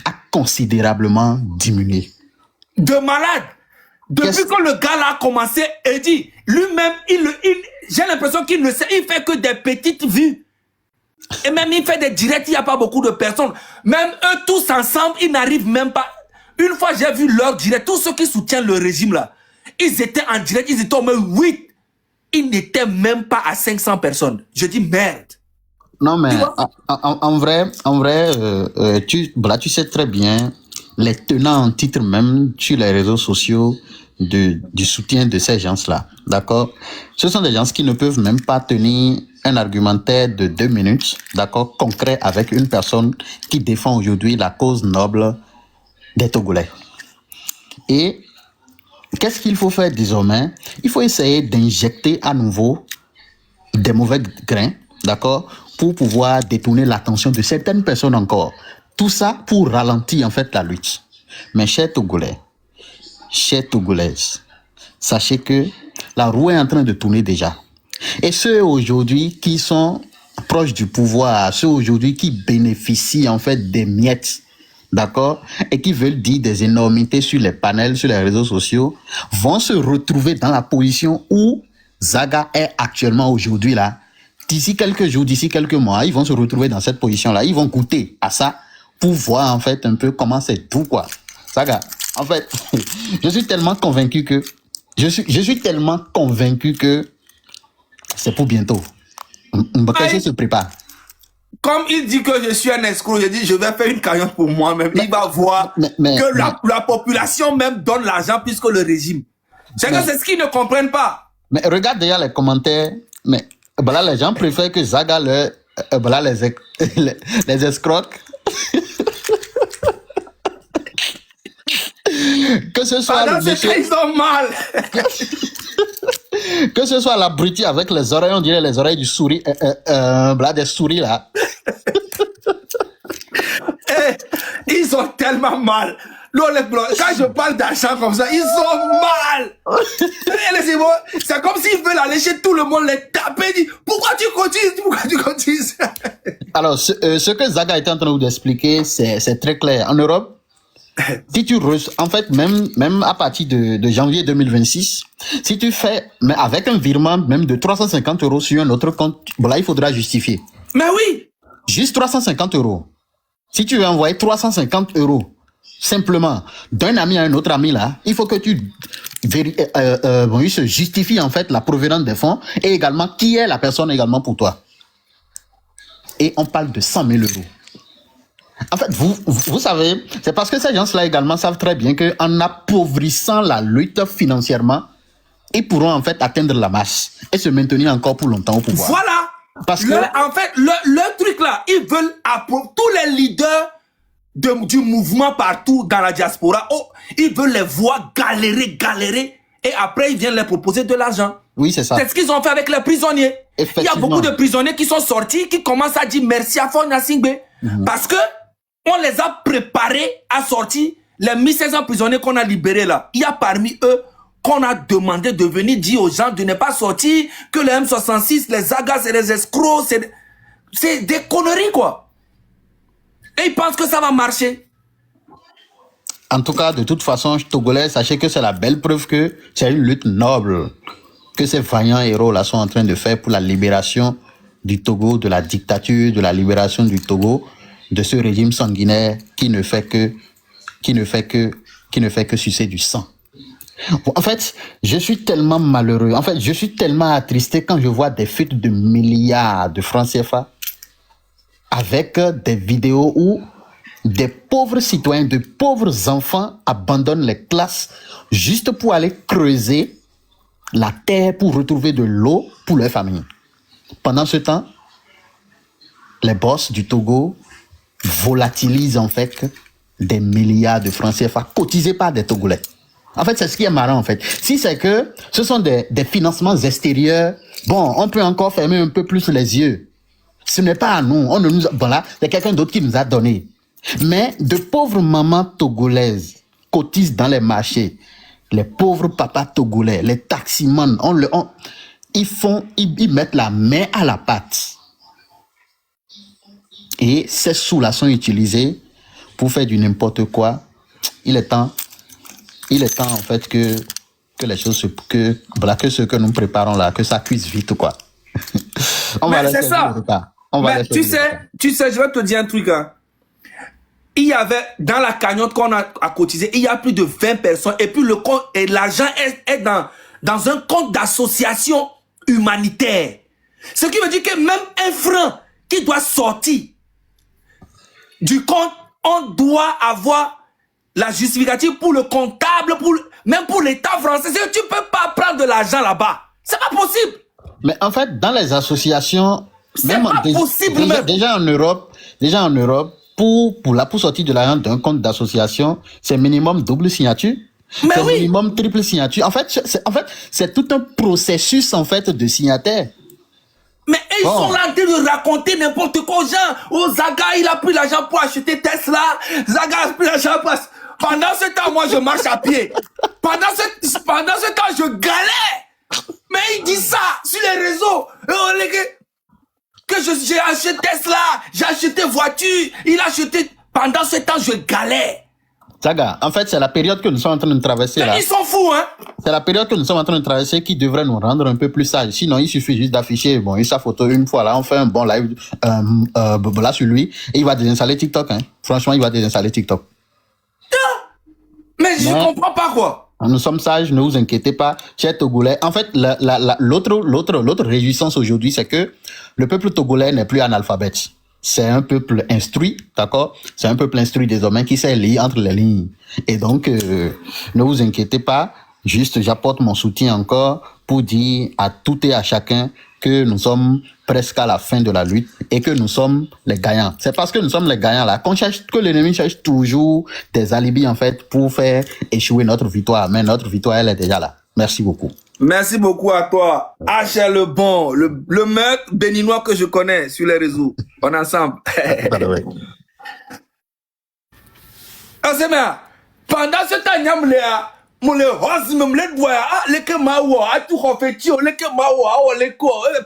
a considérablement diminué. De malade! Depuis que le gars là a commencé, Eddie, lui-même, j'ai l'impression qu'il ne sait, il fait que des petites vues. Et même il fait des directs, il n'y a pas beaucoup de personnes. Même eux tous ensemble, ils n'arrivent même pas. Une fois j'ai vu leur direct, tous ceux qui soutiennent le régime là, ils étaient en direct, ils étaient au moins 8. Ils n'étaient même pas à 500 personnes. Je dis merde. Non mais en vrai, tu sais très bien les tenants en titre même sur les réseaux sociaux du soutien de ces gens-là. D'accord? Ce sont des gens qui ne peuvent même pas tenir un argumentaire de 2 minutes, d'accord, concret avec une personne qui défend aujourd'hui la cause noble des Togolais. Et qu'est-ce qu'il faut faire désormais? Il faut essayer d'injecter à nouveau des mauvais grains, d'accord, pour pouvoir détourner l'attention de certaines personnes encore. Tout ça pour ralentir en fait la lutte. Mais chers Togolais, chères Togolaises, sachez que la roue est en train de tourner déjà. Et ceux aujourd'hui qui sont proches du pouvoir, ceux aujourd'hui qui bénéficient en fait des miettes, d'accord, et qui veulent dire des énormités sur les panels, sur les réseaux sociaux, vont se retrouver dans la position où Zaga est actuellement aujourd'hui là. D'ici quelques jours, d'ici quelques mois, ils vont se retrouver dans cette position-là. Ils vont goûter à ça pour voir en fait un peu comment c'est tout quoi. Zaga, en fait, je suis tellement convaincu que c'est pour bientôt. Mbakassé se prépare. Comme il dit que je suis un escroc, je dis je vais faire une cagnotte pour moi-même. Il va voir que la population même donne l'argent plus que le régime. C'est que c'est ce qu'ils ne comprennent pas. Mais regarde déjà les commentaires. Mais voilà, les gens préfèrent que Zaga voilà, les escrocs. Que ce soit le monsieur, ils ont mal. Que ce soit l'abruti avec les oreilles, on dirait les oreilles du souris, des souris là. Ils ont tellement mal. Quand je parle d'argent comme ça, ils ont mal. C'est comme s'ils veulent aller chez tout le monde, les taper, dire pourquoi tu cotises. Alors, ce que Zaga est en train d'expliquer, c'est très clair. En Europe, si tu en fait, même à partir de janvier 2026, si tu fais, mais avec un virement même de 350 € sur un autre compte, voilà, il faudra justifier. Mais oui. Juste 350 €. Si tu veux envoyer 350 € simplement d'un ami à un autre ami là, il faut que il se justifie en fait la provenance des fonds et également qui est la personne également pour toi. Et on parle de 100 000 €. En fait, vous savez, c'est parce que ces gens-là également savent très bien qu'en appauvrissant la lutte financièrement, ils pourront en fait atteindre la masse et se maintenir encore pour longtemps au pouvoir. Voilà. Parce que en fait, le truc là, ils veulent tous les leaders du mouvement partout dans la diaspora, ils veulent les voir galérer et après ils viennent leur proposer de l'argent. Oui, c'est ça. C'est ce qu'ils ont fait avec les prisonniers. Il y a beaucoup de prisonniers qui sont sortis, qui commencent à dire merci à Fonya Singbe. Parce que on les a préparés à sortir. Les 1500 prisonniers qu'on a libérés là, il y a parmi eux qu'on a demandé de venir dire aux gens de ne pas sortir, que les M66, les Zagas et les escrocs, c'est des conneries quoi. Et ils pensent que ça va marcher. En tout cas, de toute façon, Togolais, sachez que c'est la belle preuve que c'est une lutte noble que ces vaillants héros là sont en train de faire pour la libération du Togo, de la dictature, de la libération du Togo, de ce régime sanguinaire qui ne fait que sucer du sang. En fait, je suis tellement malheureux. En fait, je suis tellement attristé quand je vois des fuites de milliards de francs CFA avec des vidéos où des pauvres citoyens, de pauvres enfants abandonnent les classes juste pour aller creuser la terre pour retrouver de l'eau pour leur famille. Pendant ce temps, les boss du Togo volatilisent en fait des milliards de francs CFA cotisés par des Togolais. En fait, c'est ce qui est marrant en fait. Si c'est que ce sont des financements extérieurs, bon, on peut encore fermer un peu plus les yeux. Ce n'est pas à nous. Voilà, c'est quelqu'un d'autre qui nous a donné. Mais de pauvres mamans togolaises cotisent dans les marchés. Les pauvres papas togolais, les taximans, ils mettent la main à la pâte. Et ces sous-là sont utilisés pour faire du n'importe quoi. Il est temps en fait que les choses que ce que nous préparons là, que ça cuise vite quoi. Mais c'est ça. Mais tu sais, je vais te dire un truc. Hein. Il y avait, dans la cagnotte qu'on a cotisé, il y a plus de 20 personnes. Et puis l'argent est dans un compte d'association humanitaire. Ce qui veut dire que même un franc qui doit sortir du compte, on doit avoir la justificative pour le comptable, même pour l'État français. Tu ne peux pas prendre de l'argent là-bas. C'est pas possible. Mais en fait, dans les associations, c'est pas possible même. Déjà en Europe, pour sortir de l'argent d'un compte d'association, c'est minimum double signature. Mais c'est oui. minimum triple signature. En fait, c'est tout un processus en fait de signataires. Mais ils sont là en train de raconter n'importe quoi aux gens. Oh, Zaga, il a pris l'argent pour acheter Tesla. Zaga a pris l'argent pour... Pendant ce temps, moi, je marche à pied. pendant ce temps, je galère. Mais il dit ça sur les réseaux. Que j'ai acheté Tesla, j'ai acheté voiture, il a acheté. Pendant ce temps, je galère. Zaga, en fait, c'est la période que nous sommes en train de traverser là. Ils sont fous, hein. C'est la période que nous sommes en train de traverser qui devrait nous rendre un peu plus sages. Sinon, il suffit juste d'afficher sa photo une fois là, on fait un bon live là sur lui et il va désinstaller TikTok. Hein. Franchement, il va désinstaller TikTok. Mais je comprends pas quoi. Nous sommes sages, ne vous inquiétez pas, chers Togolais. En fait, l'autre réjouissance aujourd'hui, c'est que le peuple togolais n'est plus analphabète. C'est un peuple instruit, d'accord? C'est un peuple instruit désormais qui sait lire entre les lignes. Et donc, ne vous inquiétez pas, juste j'apporte mon soutien encore pour dire à tout et à chacun que nous sommes presque à la fin de la lutte et que nous sommes les gagnants. C'est parce que nous sommes les gagnants là qu'on cherche, que l'ennemi cherche toujours des alibis en fait pour faire échouer notre victoire. Mais notre victoire, elle est déjà là. Merci beaucoup. Merci beaucoup à toi. H le bon, le meilleur béninois que je connais sur les réseaux. On est ensemble. Pendant ce temps, Nyamlea, moule hos même les doigts, les que mawa, à tout refait, les que mawa, les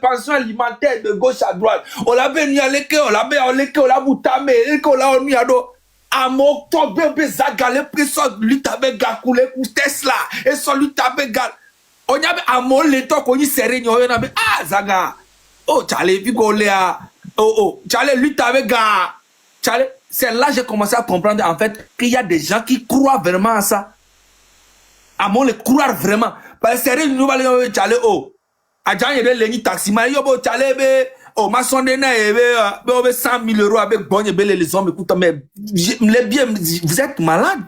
pensions alimentaires de gauche à droite. On l'a béni à l'école, on l'a béni à l'école, on l'a boutamé, l'école, on l'a mis à dos. À mon tombé, Zaga, les prix lui t'avait gacoulé pour Tesla, et son lui t'avait gal. On y avait à mon l'état qu'on y serrait, on y avait, Zaga, oh, t'allais, puis qu'on l'a, oh, t'allais, lui t'avait gars, t'allais. C'est là que j'ai commencé à comprendre en fait qu'il y a des gens qui croient vraiment à ça. À mon le croire vraiment. Parce que c'est une nouvelle chale oh. Adjan yebe lengi taxi man yobo chale be oh ma sonde na yebe 100 000 euros avec bonne belle les hommes écoute mais les biens vous êtes malade.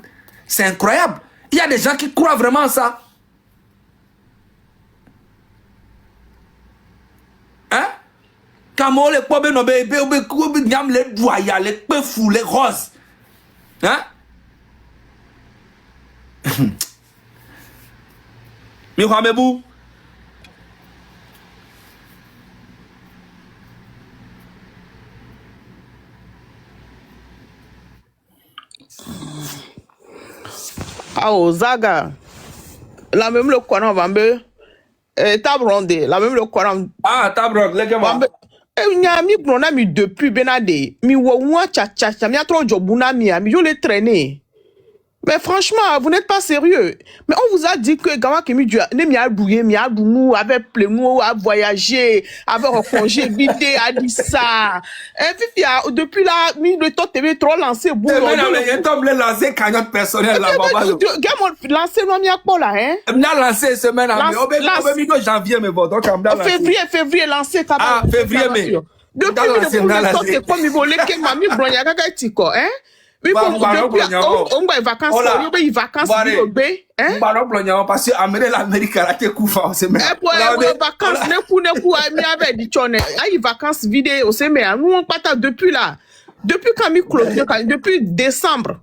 C'est incroyable. Il y a des gens qui croient vraiment à ça. Hein? Quand on les pobe no be nyam les doya les peu fou les roses. Hein? Miramebou. Ah, oh, Zaga. La même le Coran Vambe. Tabronde. La même le Coran. Ah, Tabronde, les gars. Mi brona mi depuis benade. Mi wo tcha. Mi a trop jobuna mi yo le traîner. Mais franchement, vous n'êtes pas sérieux. Mais on vous a dit que Gawa Kemi mi a bouillé, mi a bounou, avec plein à voyager, avec un congé vidé, a dit ça. Et puis, depuis là, le temps TV trop lancé. Mais il y a un lancé cagnotte personnelle là-bas. Lancé, non, mi a pas là, hein? Mi a lancé semaine à janvier, mais bon, donc février, lancé, ah, février, mais. Depuis le temps, c'est comme il volait que mamie bronya gaga tiko, hein? Oui, depuis, on va vacances, on va vacances, parce que amener l'Amérique à la Tekoufa, c'est même. Vacances, ne coup, ami avec du chone, aïe, vacances vidéo, c'est mais nous on pas depuis là. Depuis quand mi close, depuis décembre.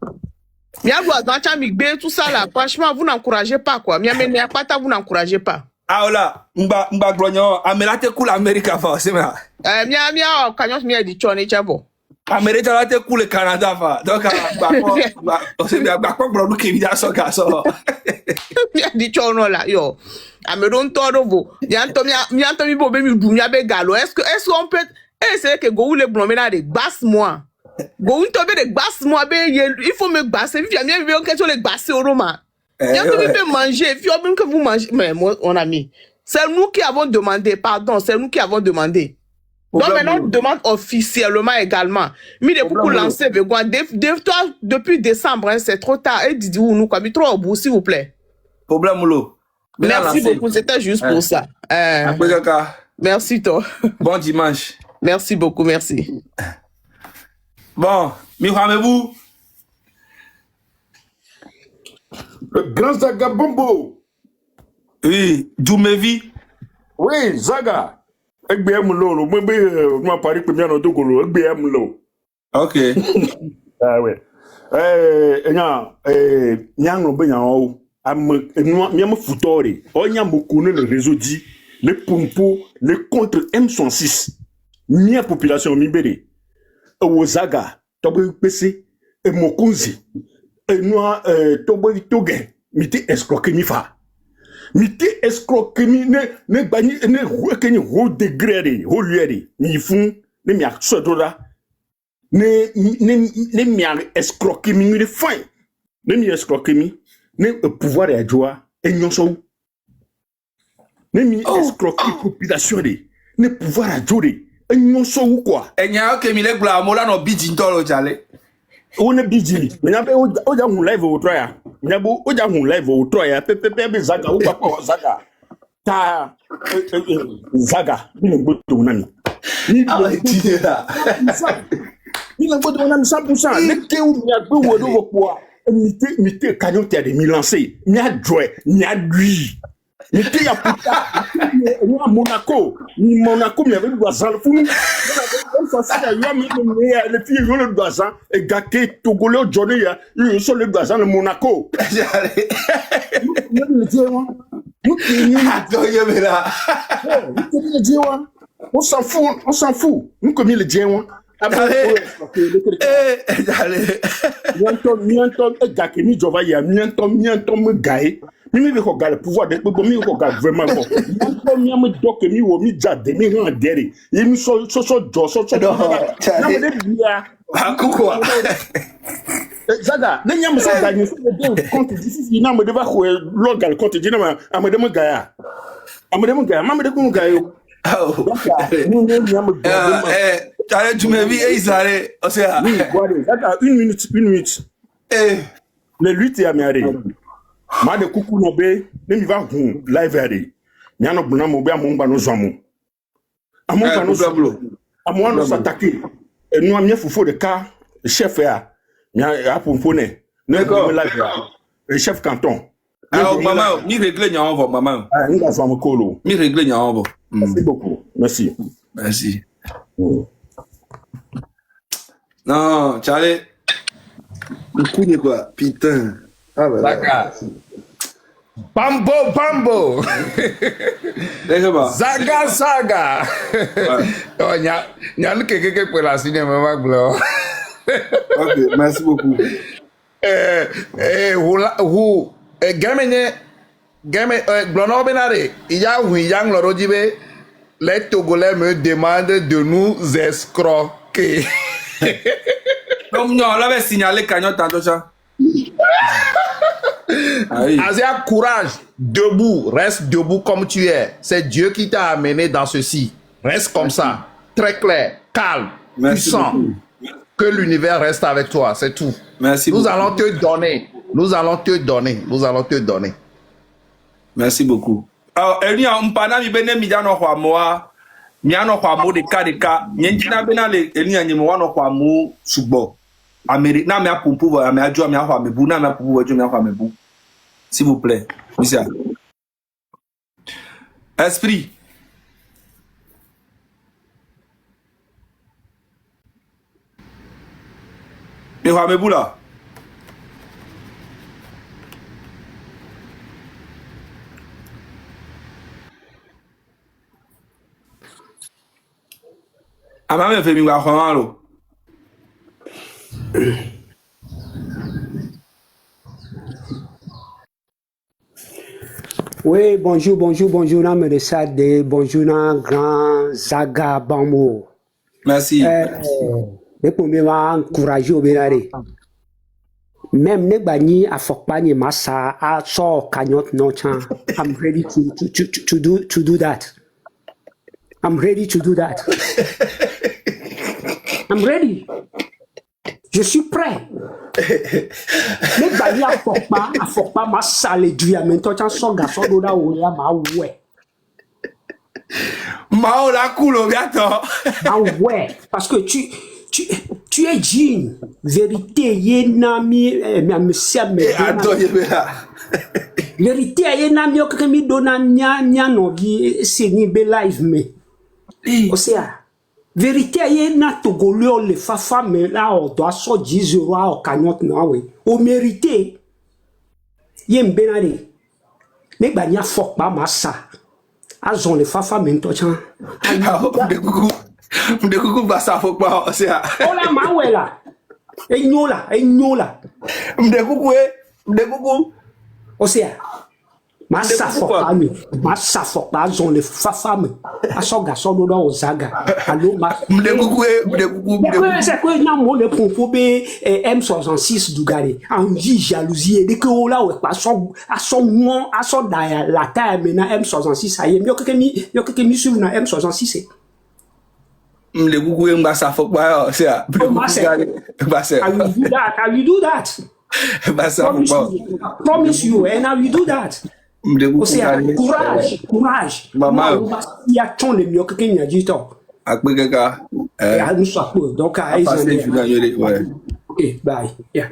Mia doit dans Chamigbe, tout ça là, franchement, vous n'encouragez pas quoi. Mia mais pas vous n'encouragez pas. Ah là, mba glonyo, amela te cool Amérique avant, c'est même. Mia, kanyon mia di chone, chabo. Amérique là te cool le Canada va. Donc c'est bien bakon bronu qui vient son garçon. Mia di chone là yo. Ameron todo bo. Mianto mi bo be mi dumia be galo. Est-ce qu'on peut c'est que go le blomé là de basse moi. Go tomber de basse moi be il faut me basser. Vient bien on question le basser au Roma. Mianto mi be manger, puis même que vous mangez mais mon ami. C'est nous qui avons demandé, pardon, c'est nous qui avons demandé. Donc maintenant, on demande officiellement également. Mais depuis pour lancer, depuis décembre, hein, c'est trop tard. Et dites nous quoi, trop au bout, s'il vous plaît. Problème Moulo. Merci beaucoup, c'était juste pour ça. Merci toi. Bon dimanche. Merci beaucoup, merci. Bon, Miramebou. Le grand Zaga Bombo. Oui, Djoumevi. Oui, Zaga. Egbe mlo, moi moi Paris premier no Togolo, egbe mlo. OK. Ah ouais. Nyang be nyan am futore. O nyam connaît le réseau dit les pompo, les contre M106. Mia population mibere. O Zaga, tobo PC e Mokunzi. E noa tobo Togen. mité escroquer mi fa. Mité escroquer mi ne bani ne que ni haut degré haut lieu mi fun ne mi aksodora ne mi escroquer mi de fin. Ne mi escroquer mi ne pouvoir et joie et nyonso. Ne mi escroquer population de ne pouvoir à joie et nyonso ou quoi. Et nya que mi le gla mola no biji ntolo jale. On est busy. Mais n'a pas au ja un live au troya. N'a pas au ja un live au troya. Pepe zaga ou pas zaga. Ta zaga. Ni le boto nami. Ni tu là. Ni le boto nami 100%. Ne ke ou mia gbe wo do quoi. Mité canyon te de mi lancer. Mia joie, mia lui. Mité ya puta. Ni Monaco. Ni Monaco mi avec doazan fou. Les filles ont le doazan et gâté Togolais aujourd'hui, ils sont le doazan de Monaco. On s'en fout. Nous comme le dieu. Mi be ko gal pouvoir de bo mi ko gal vraiment bon mi am do ke mi wo mi jade mi ran dere e mi so na me de bia Akukwa. zaga ne nyam so ga ni so de compte d'ici na me de ba ko logal compte di na ma amade mo gaya ma me de ko gayo T'allais tu me vis et Israël. O sea, oui voilà zaga une minute le 8 ya mi are ma de kuku no be ne mi va hun live ade mi ano buna mo be amongba no zomo amongba no zomo amongba no s'attaquer et nous am fofo de ka chef ya mi a pompone ne ko live le chef canton alors maman mi régler nya on va maman ah nga zo mo kolo mi régler nya on va merci beaucoup merci non Charlie le coup de quoi putain. Ah bah Zaga. Bambo. Zaga. Oh, nya lu keke pour la cinéma ma glo. Ok, merci beaucoup. Game glono benare, iya hu yang loro jibe. Les Togolais me demandent de nous escroquer. Non, on l'avait signalé cagnotte tantôt ça. Azia, courage, debout, reste debout comme tu es. C'est Dieu qui t'a amené dans ceci. Reste comme ça, très clair, calme, puissant. Que l'univers reste avec toi, c'est tout. Merci Nous beaucoup. allons te donner. Nous allons te donner. Merci beaucoup. Alors, Elia, mpana mi bene mi jano kwa moa, mi ano kwa mo de ka, nyenjina bena le Elia nyemo wano kwa mo subo. Amérique, na me a pour pouvoir, me a joué, me a fait me bou, na me a pour pouvoir jouer, me a fait me bou. S'il vous plaît, monsieur. Esprit. Me fait me bou là. A ma me fait me bou à lo. Oui, bonjour, Nam de Sade, bonjour, grand Zaga Bambo. Merci. Mais pour me encourager au Bénaré. Même ne bani a fokpani massa a so cannot not. I'm ready to do that. I'm ready. Je suis prêt. Ne bani a fokpa massa le duya mento chan so garçon do da o ya ma ouais. Mao la coule bientôt. Ah ouais, parce que tu es digne. Vérité, yenami, Attends, vérité, yenami, okemi dona nya nogi seni be live me. Osea, vérité, yena togolio le fafa me la o doit so 10 € au cagnotte na we. O mérité, yen benare. Ne banya fok ba massa. Azon le fafa mento chan. De coucou va ça faut pas c'est Ola mawela. Enyola. de coucou Osea. Massa fokami, massa fokba zone fafame. Asoga sodo do ozaga. Allo ma. C'est quoi na mo le pompo be M66 Dougare. Envie jalousie dès que o la ou pas so mon aso da la taille maintenant M66 aye. Yo que mi suivre na M66. Le gougou mbasa fokba c'est à. I will do that. Promise you, and I will do that. Osea, courage. Maman. Il y a tant de mieux que qu'il y a du temps. Akpegeka. Nous sommes donc à ouais. Ok, bye. Yeah.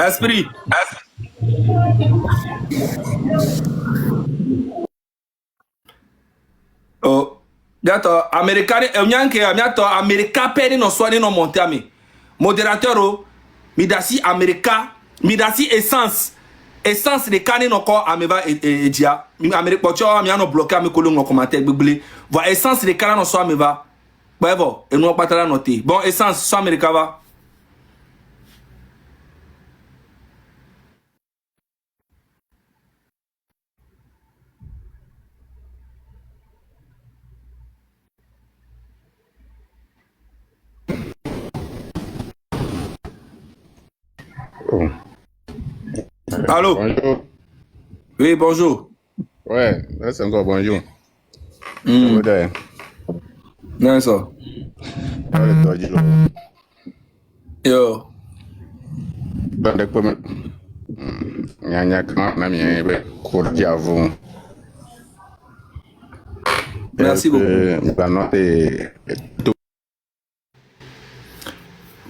Esprit. Oh, bientôt américain nyanke bientôt américain peni no soani no montami. Modérateur o midasi américain midasi essence de kani no ko ameva dia amérique pocho mi ano bloquer mi kolon no commentaire gbegble vo essence de kani no so ameva bravo et nous patala noter bon essence so américain va. Allô? Bonjour. Oui, bonjour. Ouais, là c'est encore bonjour. Mm. Non, ça. Yo. Donde come nyanya kama na mie be cordiavo. Merci beaucoup. La note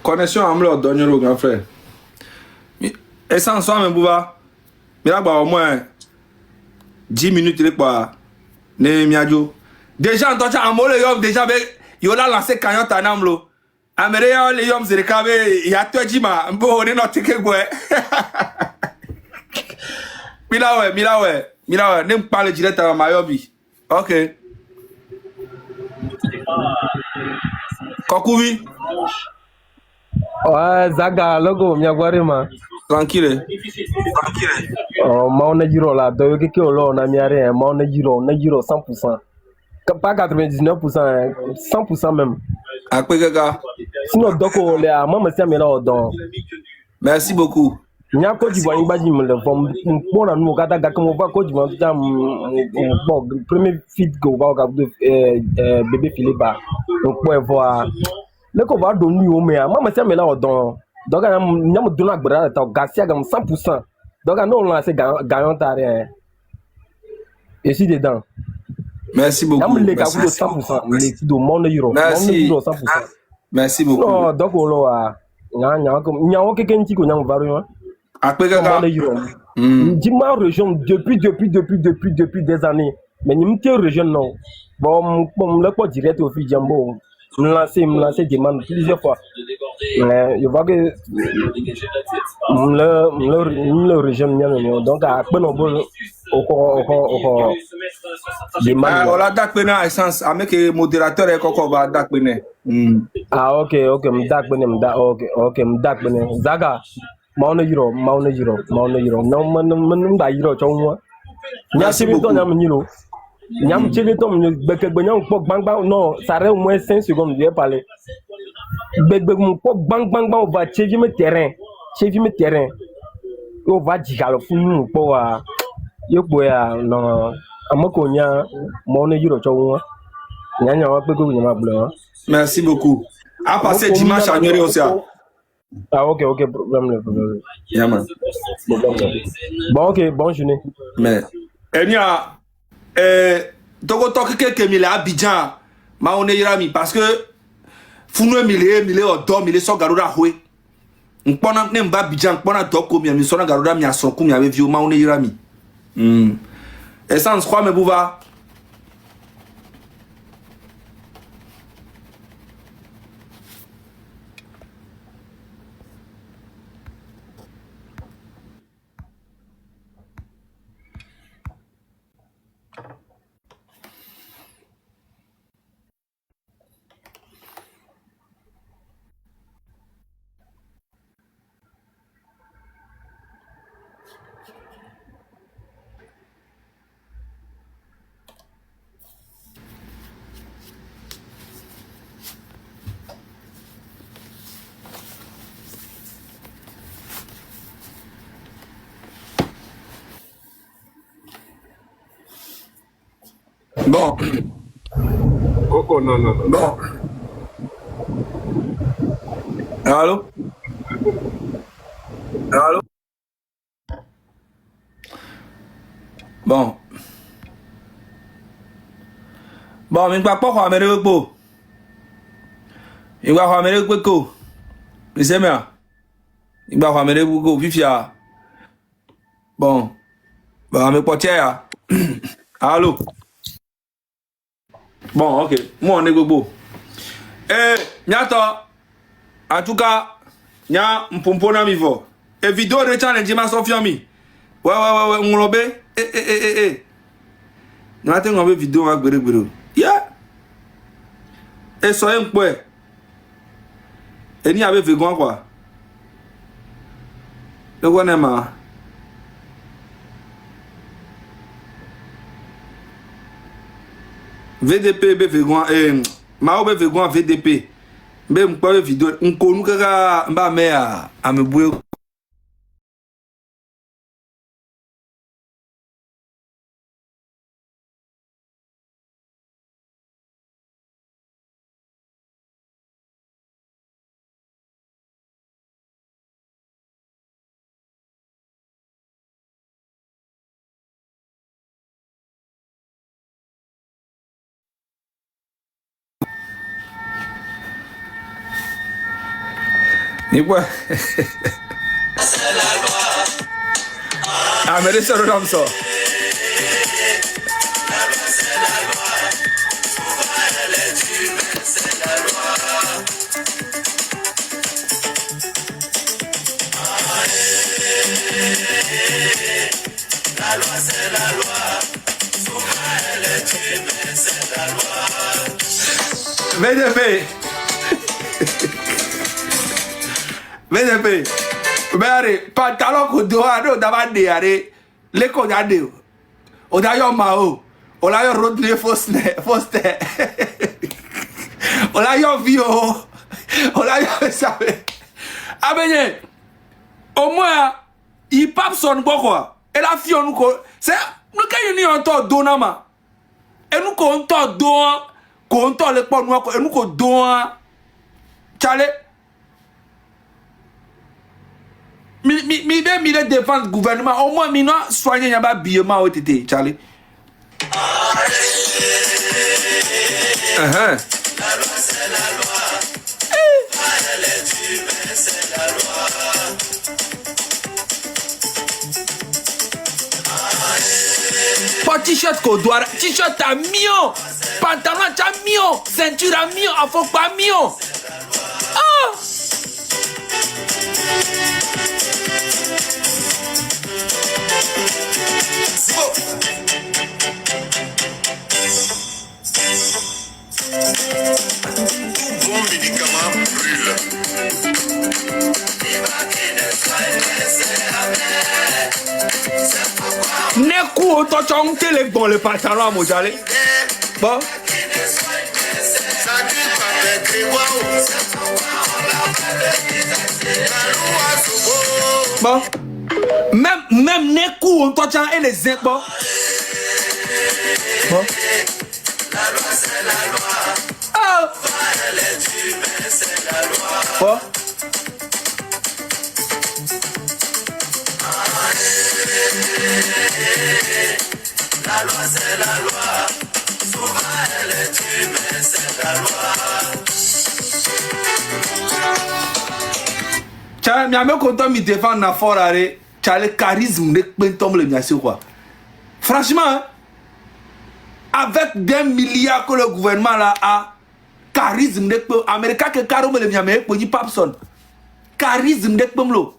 Connexion à me donner le grand frère. Et sans soi, mais bouva. Mais là, au moins 10 minutes, il quoi. Ne miadio. Déjà, en tant que yom, déjà, il a lancé Kanyon Tanamlo. Américain, les yom, c'est le cabé. Il y a tout dit, ma. Bon, on est notre que Mila ouais. Ne me parle direct à Mayobi. Ok. Kokuvi. Ouais, Zaga, logo, Miagwarima. Tranquille. Oh, Mauna Giro là, de qui on a mis rien, Mauna Giro 100%. Pas 99%, 100% même. Après, gaga. Sinon, Doko, là, moi, je suis là, donc. Merci beaucoup. Nya ko di boy baji me le vom bona no gada ga ko va ko di mo jam bon premier feed go va ga bébé Philippe donc pour voir le ko va do nu o me a mama se me la odon donc nyam do na gbara ta gasia gam 100% donc non là c'est gagnant tare et si dedans merci beaucoup nyam le ga ko 100% le do mon euro merci 100%. Merci beaucoup non donc lo a nya ko kenchi ko nyam varu après gaga dis-moi région depuis des années mais ni me région non bon le quoi direct au Fidjambo me lancer demande plusieurs fois mais je vois que le région donc à quoi non bon au demande on la dak pena essence avec modérateur et koko ba dak pena ah ok me dak pena ok me dak pena Zaga Mauna Giro non man ba Giro chongwa nya chibi to nyam nyiro nyam chibi to beke nyam pok bang non ça reste au moins 5 secondes je vais parler beke mu pok bang on va chevi me terrain on va digalo funu po wa yo boya no amako nya Mauna Giro chongwa nya wa peko nyama blanc. Merci beaucoup à passer dimanche à Nyori aussi. Ah ok, problème. Yeah, man. Bon, ok, bonne journée. Mais, Enya, Togo Toki Kemile Abidjan, ma on est rami parce que Founou mille odom, mille so garuda houé. N'pona n'emba Abidjan, n'pona Toko, mi sona garuda mi asonku mi ave vieux, ma on est rami. Et ça, on se croit, mais bouva. Bon. Oh, non. Bon. Allô? Bon. Bon, mais pas quoi mais le beau. Il va faire mais le beau. Mais c'est bien. Il va faire mais le beau fifia. Bon. Bon, mais pas tiens. Allô. Bon, OK. Moi on est beau. Nyato. En tout cas, nya mpompona mivo. Et vidéo de challenge ma Sofia mi. Ouais, ngolobe. N'a te ngombe vidéo ma gbere. Yeah. Et soyez mpwe. Et ni avait végan quoi. Le quoi ma. VDP be végan ma be végan VDP. Be mpwe vidéo nkonu kaka mba me a me boué. Ni quoi? Ah, mais laissez-le comme ça. La loi, c'est la loi. Souvent, elle est une, mais c'est la loi. VDP. VDP. Mais pantalon qu'on doit d'avoir des arrêts. Les qu'on a des. On a eu Mao. On a eu Rodney Foster. On a eu Vio. On a eu ça. Ah ben, au moins, il pape son quoi. Et la fille, nous, c'est, nous, quand nous entend Donama, et nous, quand on entend Don, quand on entend les points noirs, et nous, quand Don, Tchale, mi défense le gouvernement, au moins, mi non, soigner, y'a pas billement, au tété, Tchale. La loi, c'est la loi. Elle est humaine, c'est la loi. Pas t-shirt qu'on doit, t-shirt à million, pantalon à million, ceinture à million, à faut pas million. Ah! Tout bon médicament brûle. Nekou autant chante les bons les pantalons à Mojale. Bon. Bon. Même Nekou autant chante et les zèques bon. Bon. La loi c'est la loi. Ah. C'est la loi. Bon. La loi c'est la loi. Souvent elle est humaine, c'est la loi. Tiens, mais même quand on me défend na fort arrêt, tu as le charisme de pentom le miasse quoi. Franchement, hein, avec des milliards que le gouvernement là a, charisme de Américain que carrément le miasse pour dire Papson. Charisme de pomlo.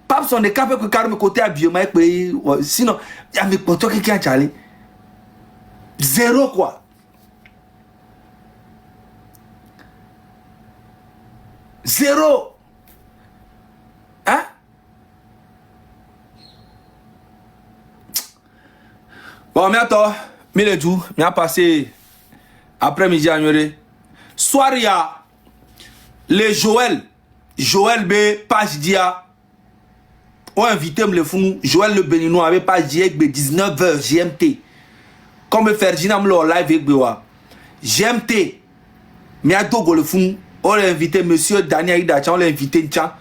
Papson est capable que carrément côté habillement sinon il y a mes potos qui ont Charlie. Zéro quoi. Zéro. Hein? Bon, mais attends, mais le tout, mais à passer après-midi à Nyoré. Soir, il y a les Joël B, page dia. On invité le fou, Joël le Béninois avec page dia 19h GMT. comme Ferdinand Mlo live avec Bewa. GMT, Mia Dogo le fou, on l'a invité, monsieur Daniel Idacha, on l'a invité, Tcha.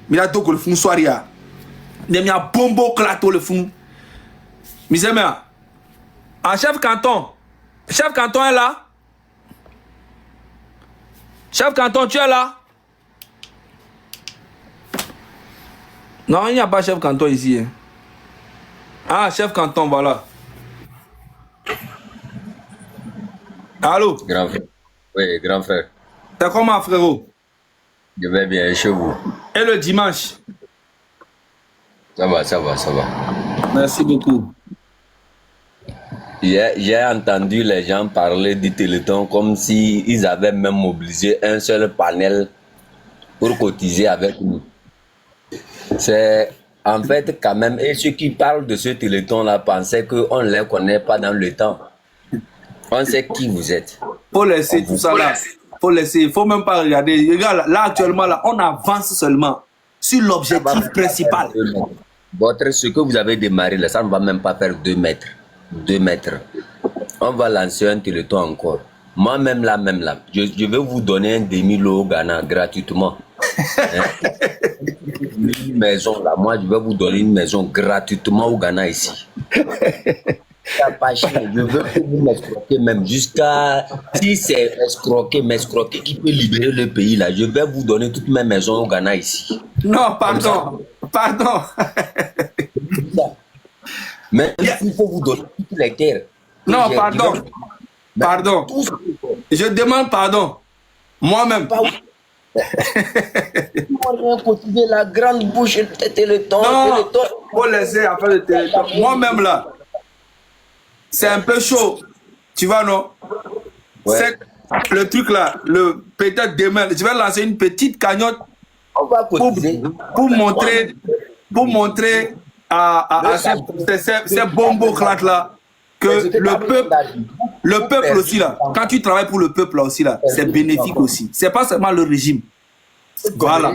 Mia Dogo le fou, soiria. Mia Bombo Klato le fou. Misemea, en chef canton est là. Chef canton, tu es là? Non, il n'y a pas chef canton ici. Hein. Ah, chef canton, voilà. Allô? Grand frère. Oui, grand frère. C'est comment, frérot? Je vais bien chez vous. Et le dimanche? Ça va, ça va, ça va. Merci beaucoup. J'ai entendu les gens parler du Téléthon comme s'ils avaient même mobilisé un seul panel pour cotiser avec nous. C'est en fait quand même, et ceux qui parlent de ce Téléthon-là pensaient qu'on ne les connaît pas dans le temps. On sait qui vous êtes. Faut laisser tout ça là. Faut laisser, il faut même pas regarder. Regarde, là actuellement, là, on avance seulement sur l'objectif principal. Ce que vous avez démarré là, ça ne va même pas faire 2 mètres. 2 mètres. On va lancer un Téléthon encore. Moi-même là, je vais vous donner un demi-lot au Ghana gratuitement. Une maison là, moi je vais vous donner une maison gratuitement au Ghana ici. Pas cher. Je veux que vous m'escroquez même jusqu'à, si c'est m'escroquer qui peut libérer le pays là, je vais vous donner toutes mes maisons au Ghana ici. Non, pardon. Mais il faut vous donner toutes les terres. Non, pardon. Je demande pardon. Moi-même. On va continuer la grande bouche de Téléthon. Non, faut laisser après le Téléthon. Moi-même là, c'est un peu chaud. Tu vois, non? Ouais. C'est le truc là, peut-être demain, je vais lancer une petite cagnotte pour montrer à ces bombos claques là que le peuple aussi là, quand tu travailles pour le peuple là aussi là, c'est bénéfique aussi. C'est pas seulement le régime. Voilà.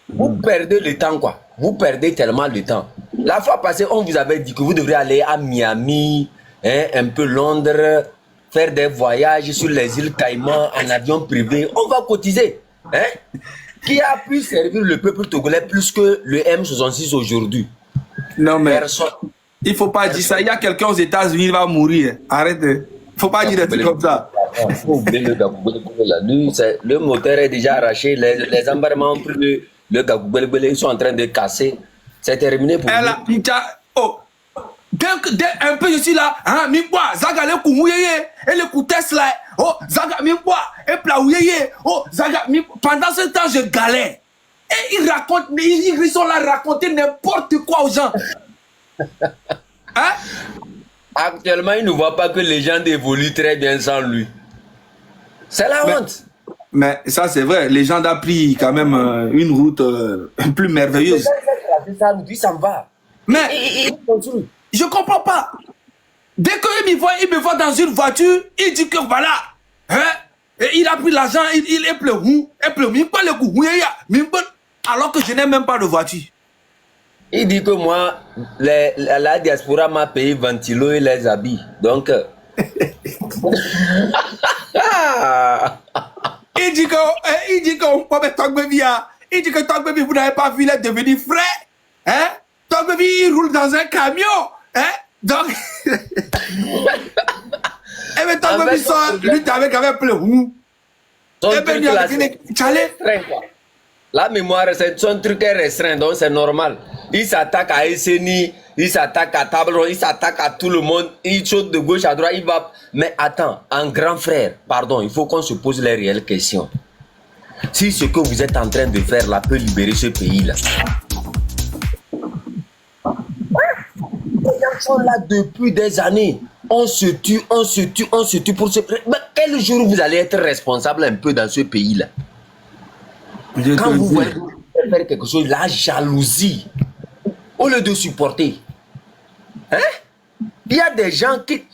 Vous perdez le temps quoi. Vous perdez tellement de temps. La fois passée, on vous avait dit que vous devriez aller à Miami, hein, un peu Londres, faire des voyages sur les îles Caïmans en avion privé. On va cotiser. Hein? Qui a pu servir le peuple togolais plus que le M66 aujourd'hui? Non mais il faut pas dire ça. Il y a quelqu'un aux États-Unis, il va mourir. Arrête. Faut pas dire des trucs comme ça. Le moteur est déjà arraché. Les embarquements ont pris le gagoubelebele. Ils sont en train de casser. C'est terminé pour nous. Oh. Un peu je suis là. Hein, Mimboa, Zaga le kouyeye. Et le koutes là. Oh, Zaga Mimboa. Et plaouyeye. Oh, Zaga Mimboa. Pendant ce temps, je galère. Et ils racontent, ils sont là à raconter n'importe quoi aux gens. Hein? Actuellement, il ne voit pas que les gens évoluent très bien sans lui. C'est la honte. Mais ça, c'est vrai. Les gens ont pris quand même une route plus merveilleuse. Ça me va. Mais je comprends pas. Dès qu'il me voit dans une voiture, il dit que voilà. Hein? Et il a pris l'argent, il est plein. Alors que je n'ai même pas de voiture. Il dit que moi, la diaspora m'a payé ventilo et les habits. Donc... il dit que Togbebi, vous n'avez pas vu, il est devenu frais. Hein? Togbebi, il roule dans un camion. Hein? Donc... Et bien Togbebi sort, lui, avec plein. Et bien, il a fini. La mémoire, son truc est restreint, donc c'est normal. Il s'attaque à Esseni, il s'attaque à Tableau, il s'attaque à tout le monde, il saute de gauche à droite, il va... Mais attends, en grand frère, pardon, il faut qu'on se pose les réelles questions. Si ce que vous êtes en train de faire là peut libérer ce pays-là. Les gens sont là depuis des années. On se tue pour ce... Mais quel jour vous allez être responsable un peu dans ce pays-là? Quand vous voyez faire quelque chose, la jalousie, au lieu de supporter. Hein? Il y a des gens qui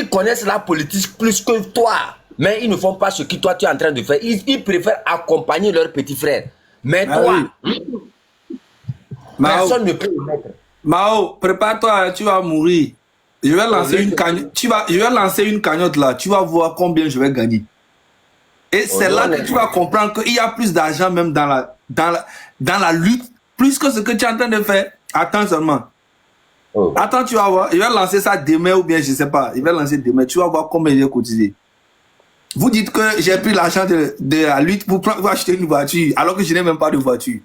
connaissent la politique plus que toi, mais ils ne font pas ce que toi tu es en train de faire. Ils préfèrent accompagner leurs petits frères. Mais toi, personne ne peut le mettre. Mao, prépare-toi, tu vas mourir. Je vais lancer une cagnotte. Je vais lancer une cagnotte là. Tu vas voir combien je vais gagner. Et c'est là que tu vas comprendre qu'il y a plus d'argent même dans la lutte, plus que ce que tu es en train de faire. Attends seulement. Attends, tu vas voir. Je vais lancer ça demain ou bien je ne sais pas. Je vais lancer demain. Tu vas voir combien j'ai cotisé. Vous dites que j'ai pris l'argent de la lutte pour acheter une voiture, alors que je n'ai même pas de voiture.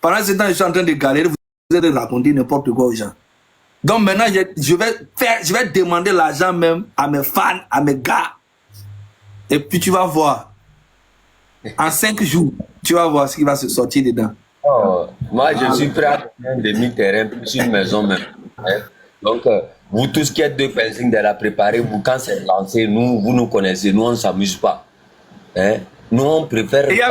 Pendant ce temps, je suis en train de galérer. Vous allez raconter n'importe quoi aux gens. Donc maintenant, je vais demander l'argent même à mes fans, à mes gars. Et puis tu vas voir. En 5 jours, tu vas voir ce qui va se sortir dedans. Oh, moi, je suis prêt à un demi-terrain, plus une maison même. Hein? Donc, vous tous qui êtes de Pelsing de la préparer, vous, quand c'est lancé, vous nous connaissez, nous, on ne s'amuse pas. Hein? Nous, on préfère... Il y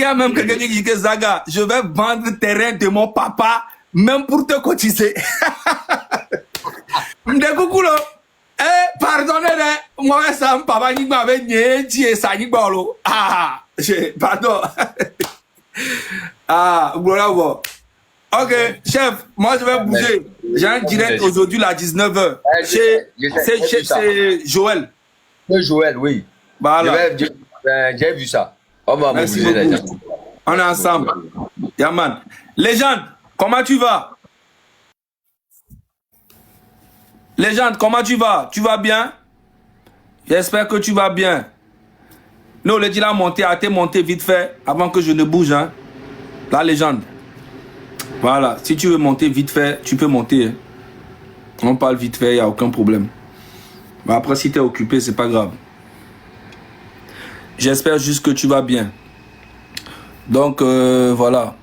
a même quelqu'un qui dit que Zaga, je vais vendre le terrain de mon papa, même pour te cotiser. M'dekoukou lo. Pardonnez, moi, ça me papa n'y m'avait dit et ça n'y bolo. Pardon. Bravo. Ok, chef, moi je vais bouger. J'ai un direct aujourd'hui à 19h. C'est Joël. C'est Joël, oui. Voilà. J'ai vu ça. On va bouger les gens. On est ensemble. Yaman. Légende, comment tu vas? Légende, comment tu vas? Tu vas bien? J'espère que tu vas bien. Non, le dit là monté, a été monté vite fait avant que je ne bouge. Hein. La légende. Voilà, si tu veux monter vite fait, tu peux monter. Hein. On parle vite fait, il n'y a aucun problème. Mais après, si tu es occupé, c'est pas grave. J'espère juste que tu vas bien. Donc, voilà.